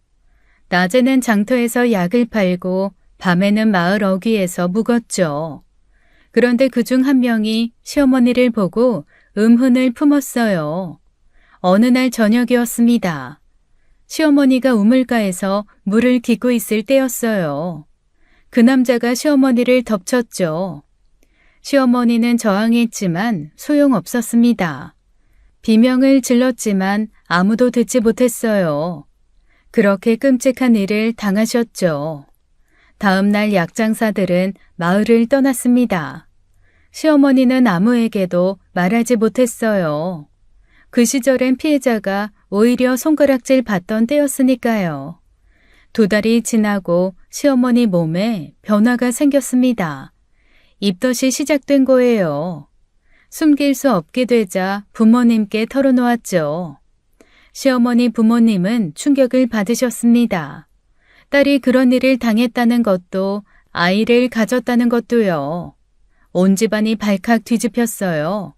낮에는 장터에서 약을 팔고 밤에는 마을 어귀에서 묵었죠. 그런데 그중 한 명이 시어머니를 보고 음흔을 품었어요. 어느 날 저녁이었습니다. 시어머니가 우물가에서 물을 깃고 있을 때였어요. 그 남자가 시어머니를 덮쳤죠. 시어머니는 저항했지만 소용없었습니다. 비명을 질렀지만 아무도 듣지 못했어요. 그렇게 끔찍한 일을 당하셨죠. 다음 날 약장사들은 마을을 떠났습니다. 시어머니는 아무에게도 말하지 못했어요. 그 시절엔 피해자가 오히려 손가락질 받던 때였으니까요. 2달이 지나고 시어머니 몸에 변화가 생겼습니다. 입덧이 시작된 거예요. 숨길 수 없게 되자 부모님께 털어놓았죠. 시어머니 부모님은 충격을 받으셨습니다. 딸이 그런 일을 당했다는 것도 아이를 가졌다는 것도요. 온 집안이 발칵 뒤집혔어요.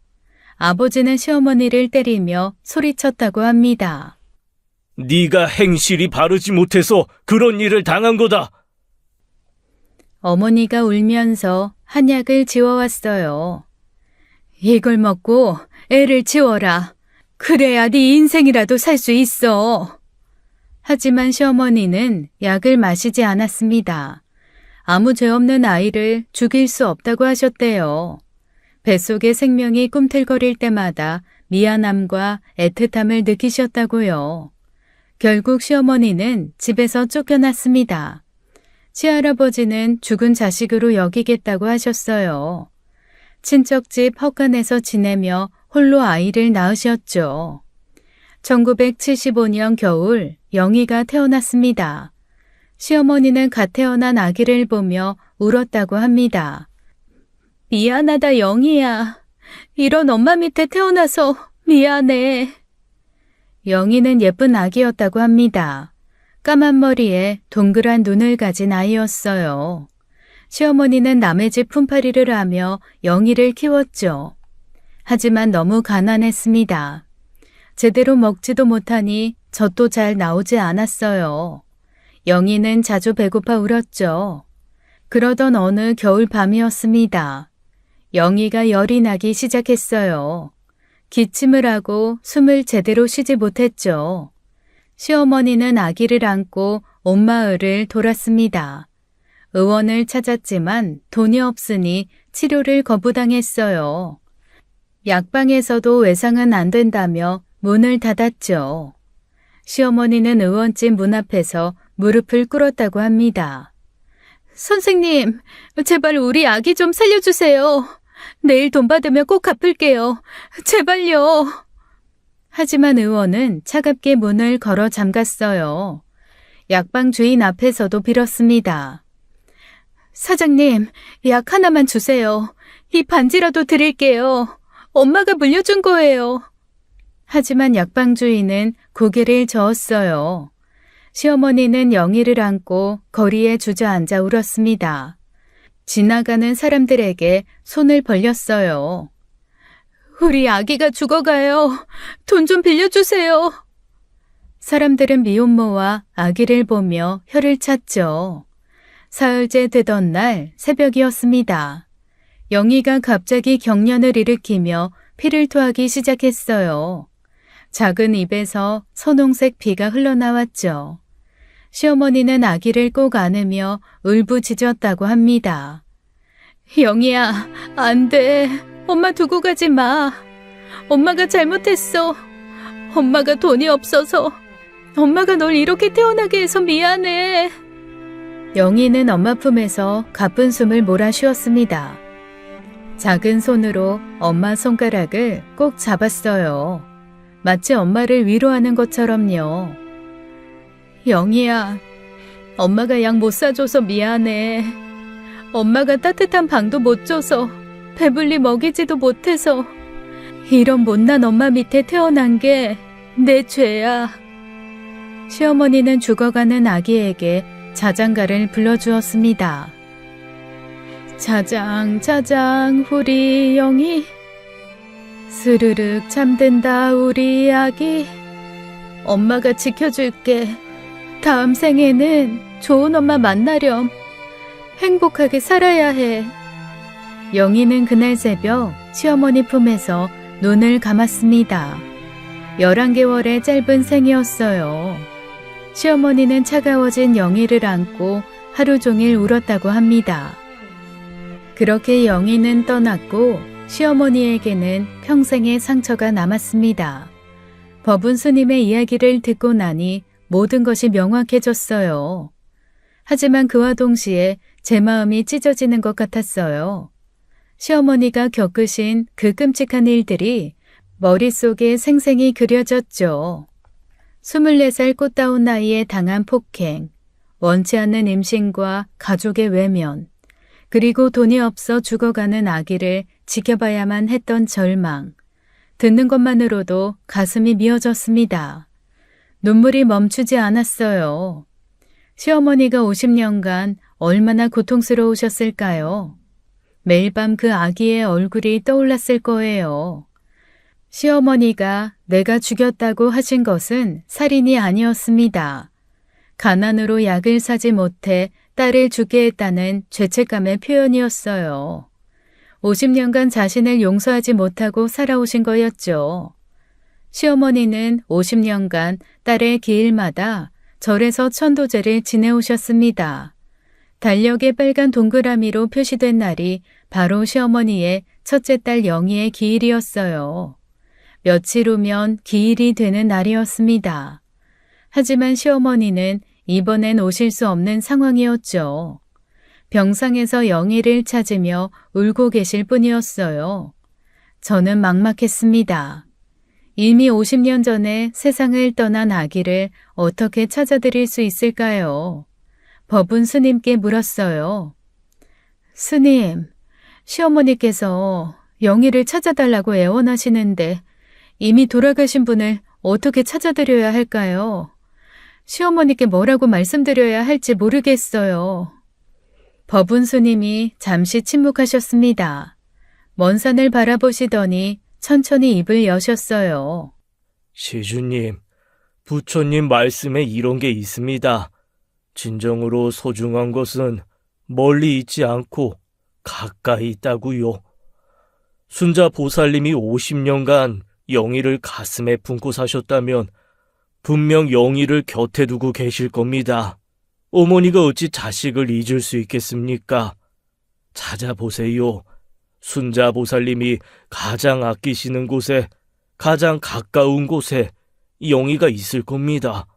아버지는 시어머니를 때리며 소리쳤다고 합니다. 네가 행실이 바르지 못해서 그런 일을 당한 거다. 어머니가 울면서 한약을 지워왔어요. 이걸 먹고 애를 지워라. 그래야 네 인생이라도 살 수 있어. 하지만 시어머니는 약을 마시지 않았습니다. 아무 죄 없는 아이를 죽일 수 없다고 하셨대요. 뱃속에 생명이 꿈틀거릴 때마다 미안함과 애틋함을 느끼셨다고요. 결국 시어머니는 집에서 쫓겨났습니다. 시할아버지는 죽은 자식으로 여기겠다고 하셨어요. 친척집 헛간에서 지내며 홀로 아이를 낳으셨죠. 1975년 겨울 영희가 태어났습니다. 시어머니는 갓 태어난 아기를 보며 울었다고 합니다. 미안하다 영희야. 이런 엄마 밑에 태어나서 미안해. 영희는 예쁜 아기였다고 합니다. 까만 머리에 동그란 눈을 가진 아이였어요. 시어머니는 남의 집 품팔이를 하며 영희를 키웠죠. 하지만 너무 가난했습니다. 제대로 먹지도 못하니 젖도 잘 나오지 않았어요. 영희는 자주 배고파 울었죠. 그러던 어느 겨울 밤이었습니다. 영희가 열이 나기 시작했어요. 기침을 하고 숨을 제대로 쉬지 못했죠. 시어머니는 아기를 안고 온 마을을 돌았습니다. 의원을 찾았지만 돈이 없으니 치료를 거부당했어요. 약방에서도 외상은 안 된다며 문을 닫았죠. 시어머니는 의원집 문 앞에서 무릎을 꿇었다고 합니다. 선생님, 제발 우리 아기 좀 살려주세요. 내일 돈 받으면 꼭 갚을게요. 제발요. 하지만 의원은 차갑게 문을 걸어 잠갔어요. 약방 주인 앞에서도 빌었습니다. 사장님, 약 하나만 주세요. 이 반지라도 드릴게요. 엄마가 물려준 거예요. 하지만 약방 주인은 고개를 저었어요. 시어머니는 영희를 안고 거리에 주저앉아 울었습니다. 지나가는 사람들에게 손을 벌렸어요. 우리 아기가 죽어가요. 돈 좀 빌려주세요. 사람들은 미혼모와 아기를 보며 혀를 찼죠. 사흘째 되던 날 새벽이었습니다. 영희가 갑자기 경련을 일으키며 피를 토하기 시작했어요. 작은 입에서 선홍색 피가 흘러나왔죠. 시어머니는 아기를 꼭 안으며 울부짖었다고 합니다. 영희야, 안 돼. 엄마 두고 가지 마. 엄마가 잘못했어. 엄마가 돈이 없어서. 엄마가 널 이렇게 태어나게 해서 미안해. 영희는 엄마 품에서 가쁜 숨을 몰아 쉬었습니다. 작은 손으로 엄마 손가락을 꼭 잡았어요. 마치 엄마를 위로하는 것처럼요. 영희야, 엄마가 약 못 사줘서 미안해. 엄마가 따뜻한 방도 못 줘서 배불리 먹이지도 못해서 이런 못난 엄마 밑에 태어난 게 내 죄야. 시어머니는 죽어가는 아기에게 자장가를 불러주었습니다. 자장 자장 우리 영희, 스르륵 잠든다 우리 아기. 엄마가 지켜줄게. 다음 생에는 좋은 엄마 만나렴. 행복하게 살아야 해. 영희는 그날 새벽 시어머니 품에서 눈을 감았습니다. 11개월의 짧은 생이었어요. 시어머니는 차가워진 영희를 안고 하루 종일 울었다고 합니다. 그렇게 영희는 떠났고 시어머니에게는 평생의 상처가 남았습니다. 법운 스님의 이야기를 듣고 나니 모든 것이 명확해졌어요. 하지만 그와 동시에 제 마음이 찢어지는 것 같았어요. 시어머니가 겪으신 그 끔찍한 일들이 머릿속에 생생히 그려졌죠. 24살 꽃다운 나이에 당한 폭행, 원치 않는 임신과 가족의 외면, 그리고 돈이 없어 죽어가는 아기를 지켜봐야만 했던 절망. 듣는 것만으로도 가슴이 미어졌습니다. 눈물이 멈추지 않았어요. 시어머니가 50년간 얼마나 고통스러우셨을까요? 매일 밤 그 아기의 얼굴이 떠올랐을 거예요. 시어머니가 내가 죽였다고 하신 것은 살인이 아니었습니다. 가난으로 약을 사지 못해 딸을 죽게 했다는 죄책감의 표현이었어요. 50년간 자신을 용서하지 못하고 살아오신 거였죠. 시어머니는 50년간 딸의 기일마다 절에서 천도제를 지내오셨습니다. 달력에 빨간 동그라미로 표시된 날이 바로 시어머니의 첫째 딸 영희의 기일이었어요. 며칠 후면 기일이 되는 날이었습니다. 하지만 시어머니는 이번엔 오실 수 없는 상황이었죠. 병상에서 영희를 찾으며 울고 계실 뿐이었어요. 저는 막막했습니다. 이미 50년 전에 세상을 떠난 아기를 어떻게 찾아드릴 수 있을까요? 법운 스님께 물었어요. 스님, 시어머니께서 영희를 찾아달라고 애원하시는데 이미 돌아가신 분을 어떻게 찾아드려야 할까요? 시어머니께 뭐라고 말씀드려야 할지 모르겠어요. 법운 스님이 잠시 침묵하셨습니다. 먼 산을 바라보시더니 천천히 입을 여셨어요. 시주님, 부처님 말씀에 이런 게 있습니다. 진정으로 소중한 것은 멀리 있지 않고 가까이 있다고요. 순자 보살님이 50년간 영희를 가슴에 품고 사셨다면 분명 영희를 곁에 두고 계실 겁니다. 어머니가 어찌 자식을 잊을 수 있겠습니까? 찾아보세요. 순자 보살님이 가장 아끼시는 곳에, 가장 가까운 곳에 영희가 있을 겁니다.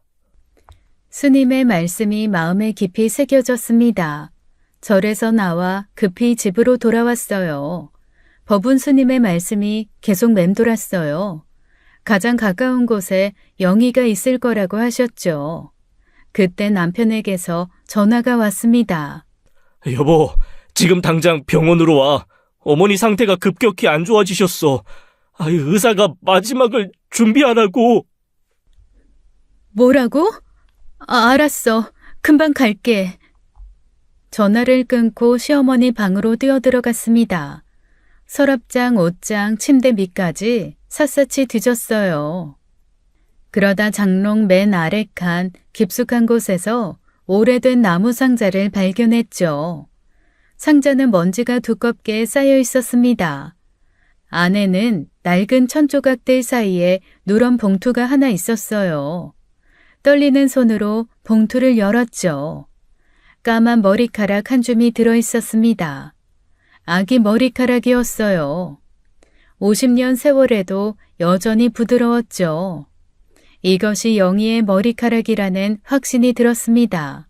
스님의 말씀이 마음에 깊이 새겨졌습니다. 절에서 나와 급히 집으로 돌아왔어요. 법운 스님의 말씀이 계속 맴돌았어요. 가장 가까운 곳에 영희가 있을 거라고 하셨죠. 그때 남편에게서 전화가 왔습니다. 여보, 지금 당장 병원으로 와. 어머니 상태가 급격히 안 좋아지셨어. 의사가 마지막을 준비하라고. 뭐라고? 알았어. 금방 갈게. 전화를 끊고 시어머니 방으로 뛰어들어갔습니다. 서랍장, 옷장, 침대 밑까지 샅샅이 뒤졌어요. 그러다 장롱 맨 아래 칸 깊숙한 곳에서 오래된 나무 상자를 발견했죠. 상자는 먼지가 두껍게 쌓여 있었습니다. 안에는 낡은 천조각들 사이에 누런 봉투가 하나 있었어요. 떨리는 손으로 봉투를 열었죠. 까만 머리카락 한 줌이 들어 있었습니다. 아기 머리카락이었어요. 50년 세월에도 여전히 부드러웠죠. 이것이 영희의 머리카락이라는 확신이 들었습니다.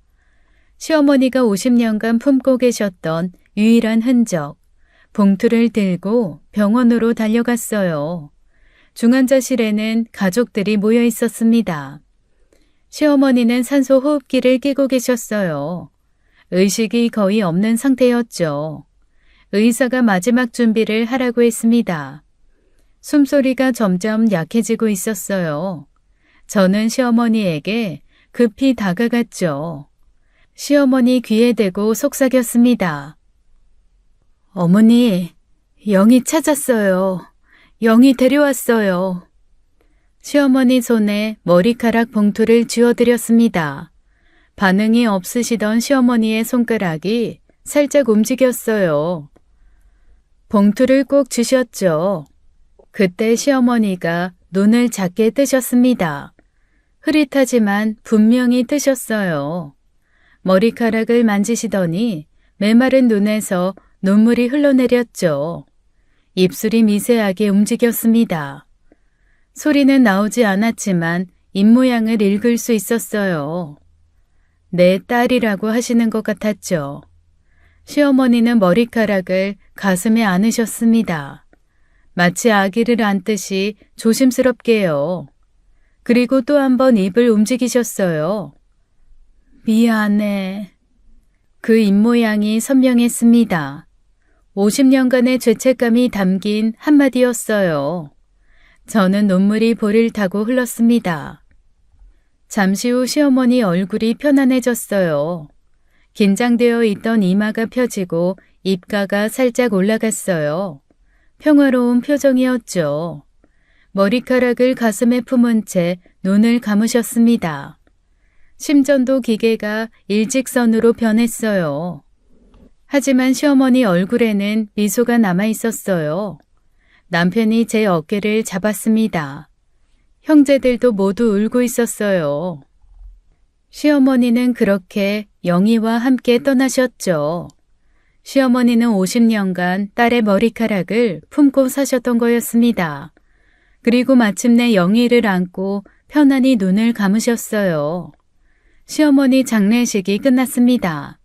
시어머니가 50년간 품고 계셨던 유일한 흔적, 봉투를 들고 병원으로 달려갔어요. 중환자실에는 가족들이 모여 있었습니다. 시어머니는 산소 호흡기를 끼고 계셨어요. 의식이 거의 없는 상태였죠. 의사가 마지막 준비를 하라고 했습니다. 숨소리가 점점 약해지고 있었어요. 저는 시어머니에게 급히 다가갔죠. 시어머니 귀에 대고 속삭였습니다. 어머니, 영희 찾았어요. 영희 데려왔어요. 시어머니 손에 머리카락 봉투를 쥐어드렸습니다. 반응이 없으시던 시어머니의 손가락이 살짝 움직였어요. 봉투를 꼭 쥐셨죠. 그때 시어머니가 눈을 작게 뜨셨습니다. 흐릿하지만 분명히 뜨셨어요. 머리카락을 만지시더니 메마른 눈에서 눈물이 흘러내렸죠. 입술이 미세하게 움직였습니다. 소리는 나오지 않았지만 입모양을 읽을 수 있었어요. 내 딸이라고 하시는 것 같았죠. 시어머니는 머리카락을 가슴에 안으셨습니다. 마치 아기를 안듯이 조심스럽게요. 그리고 또 한 번 입을 움직이셨어요. 미안해. 그 입모양이 선명했습니다. 50년간의 죄책감이 담긴 한마디였어요. 저는 눈물이 볼을 타고 흘렀습니다. 잠시 후 시어머니 얼굴이 편안해졌어요. 긴장되어 있던 이마가 펴지고 입가가 살짝 올라갔어요. 평화로운 표정이었죠. 머리카락을 가슴에 품은 채 눈을 감으셨습니다. 심전도 기계가 일직선으로 변했어요. 하지만 시어머니 얼굴에는 미소가 남아 있었어요. 남편이 제 어깨를 잡았습니다. 형제들도 모두 울고 있었어요. 시어머니는 그렇게 영희와 함께 떠나셨죠. 시어머니는 50년간 딸의 머리카락을 품고 사셨던 거였습니다. 그리고 마침내 영희를 안고 편안히 눈을 감으셨어요. 시어머니 장례식이 끝났습니다.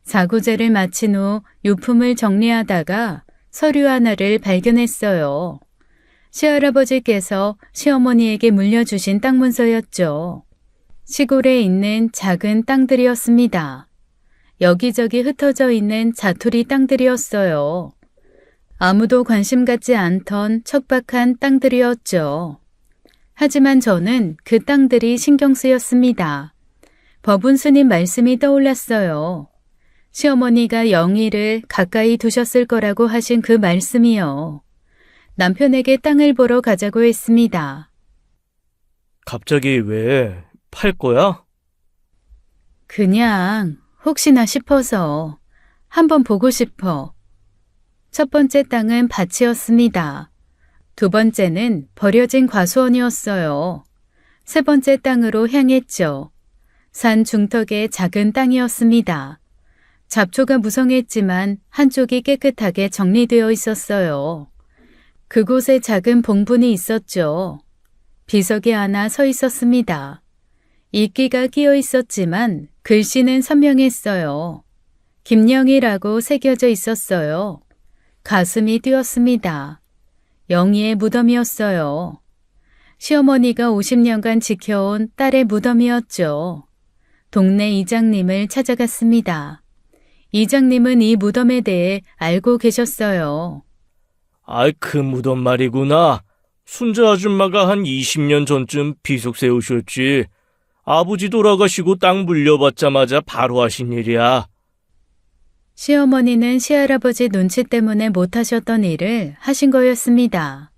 사구제를 마친 후 유품을 정리하다가 서류 하나를 발견했어요. 시할아버지께서 시어머니에게 물려주신 땅 문서였죠. 시골에 있는 작은 땅들이었습니다. 여기저기 흩어져 있는 자투리 땅들이었어요. 아무도 관심 갖지 않던 척박한 땅들이었죠. 하지만 저는 그 땅들이 신경 쓰였습니다. 법운 스님 말씀이 떠올랐어요. 시어머니가 영희를 가까이 두셨을 거라고 하신 그 말씀이요. 남편에게 땅을 보러 가자고 했습니다. 갑자기 왜? 팔 거야? 그냥 혹시나 싶어서 한번 보고 싶어. 첫 번째 땅은 밭이었습니다. 두 번째는 버려진 과수원이었어요. 세 번째 땅으로 향했죠. 산 중턱의 작은 땅이었습니다. 잡초가 무성했지만 한쪽이 깨끗하게 정리되어 있었어요. 그곳에 작은 봉분이 있었죠. 비석이 하나 서 있었습니다. 이끼가 끼어 있었지만 글씨는 선명했어요. 김영희라고 새겨져 있었어요. 가슴이 뛰었습니다. 영희의 무덤이었어요. 시어머니가 50년간 지켜온 딸의 무덤이었죠. 동네 이장님을 찾아갔습니다. 이장님은 이 무덤에 대해 알고 계셨어요. 아이, 그 무덤 말이구나. 순자 아줌마가 한 20년 전쯤 비속 세우셨지. 아버지 돌아가시고 땅 물려받자마자 바로 하신 일이야. 시어머니는 시할아버지 눈치 때문에 못하셨던 일을 하신 거였습니다.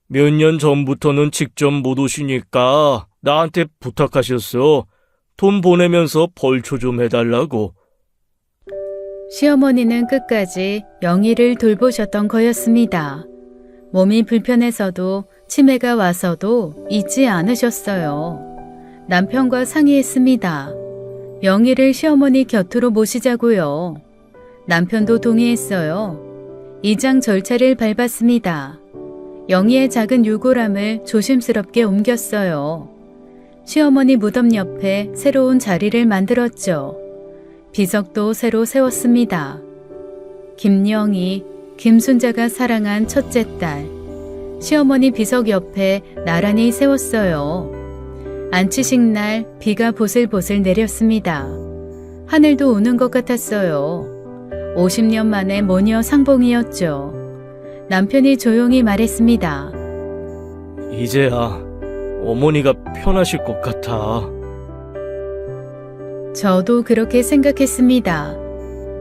몇 년 전부터는 직접 못 오시니까 나한테 부탁하셨어. 돈 보내면서 벌초 좀 해달라고. 시어머니는 끝까지 영희를 돌보셨던 거였습니다. 몸이 불편해서도 치매가 와서도 잊지 않으셨어요. 남편과 상의했습니다. 영희를 시어머니 곁으로 모시자고요. 남편도 동의했어요. 이장 절차를 밟았습니다. 영희의 작은 유골함을 조심스럽게 옮겼어요. 시어머니 무덤 옆에 새로운 자리를 만들었죠. 비석도 새로 세웠습니다. 김영희, 김순자가 사랑한 첫째 딸. 시어머니 비석 옆에 나란히 세웠어요. 안치식 날 비가 보슬보슬 내렸습니다. 하늘도 우는 것 같았어요. 50년 만에 모녀 상봉이었죠. 남편이 조용히 말했습니다. 이제야 어머니가 편하실 것 같아. 저도 그렇게 생각했습니다.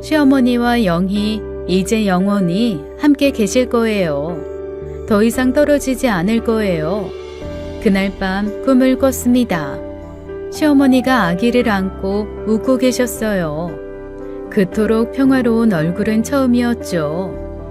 시어머니와 영희, 이제 영원히 함께 계실 거예요. 더 이상 떨어지지 않을 거예요. 그날 밤 꿈을 꿨습니다. 시어머니가 아기를 안고 웃고 계셨어요. 그토록 평화로운 얼굴은 처음이었죠.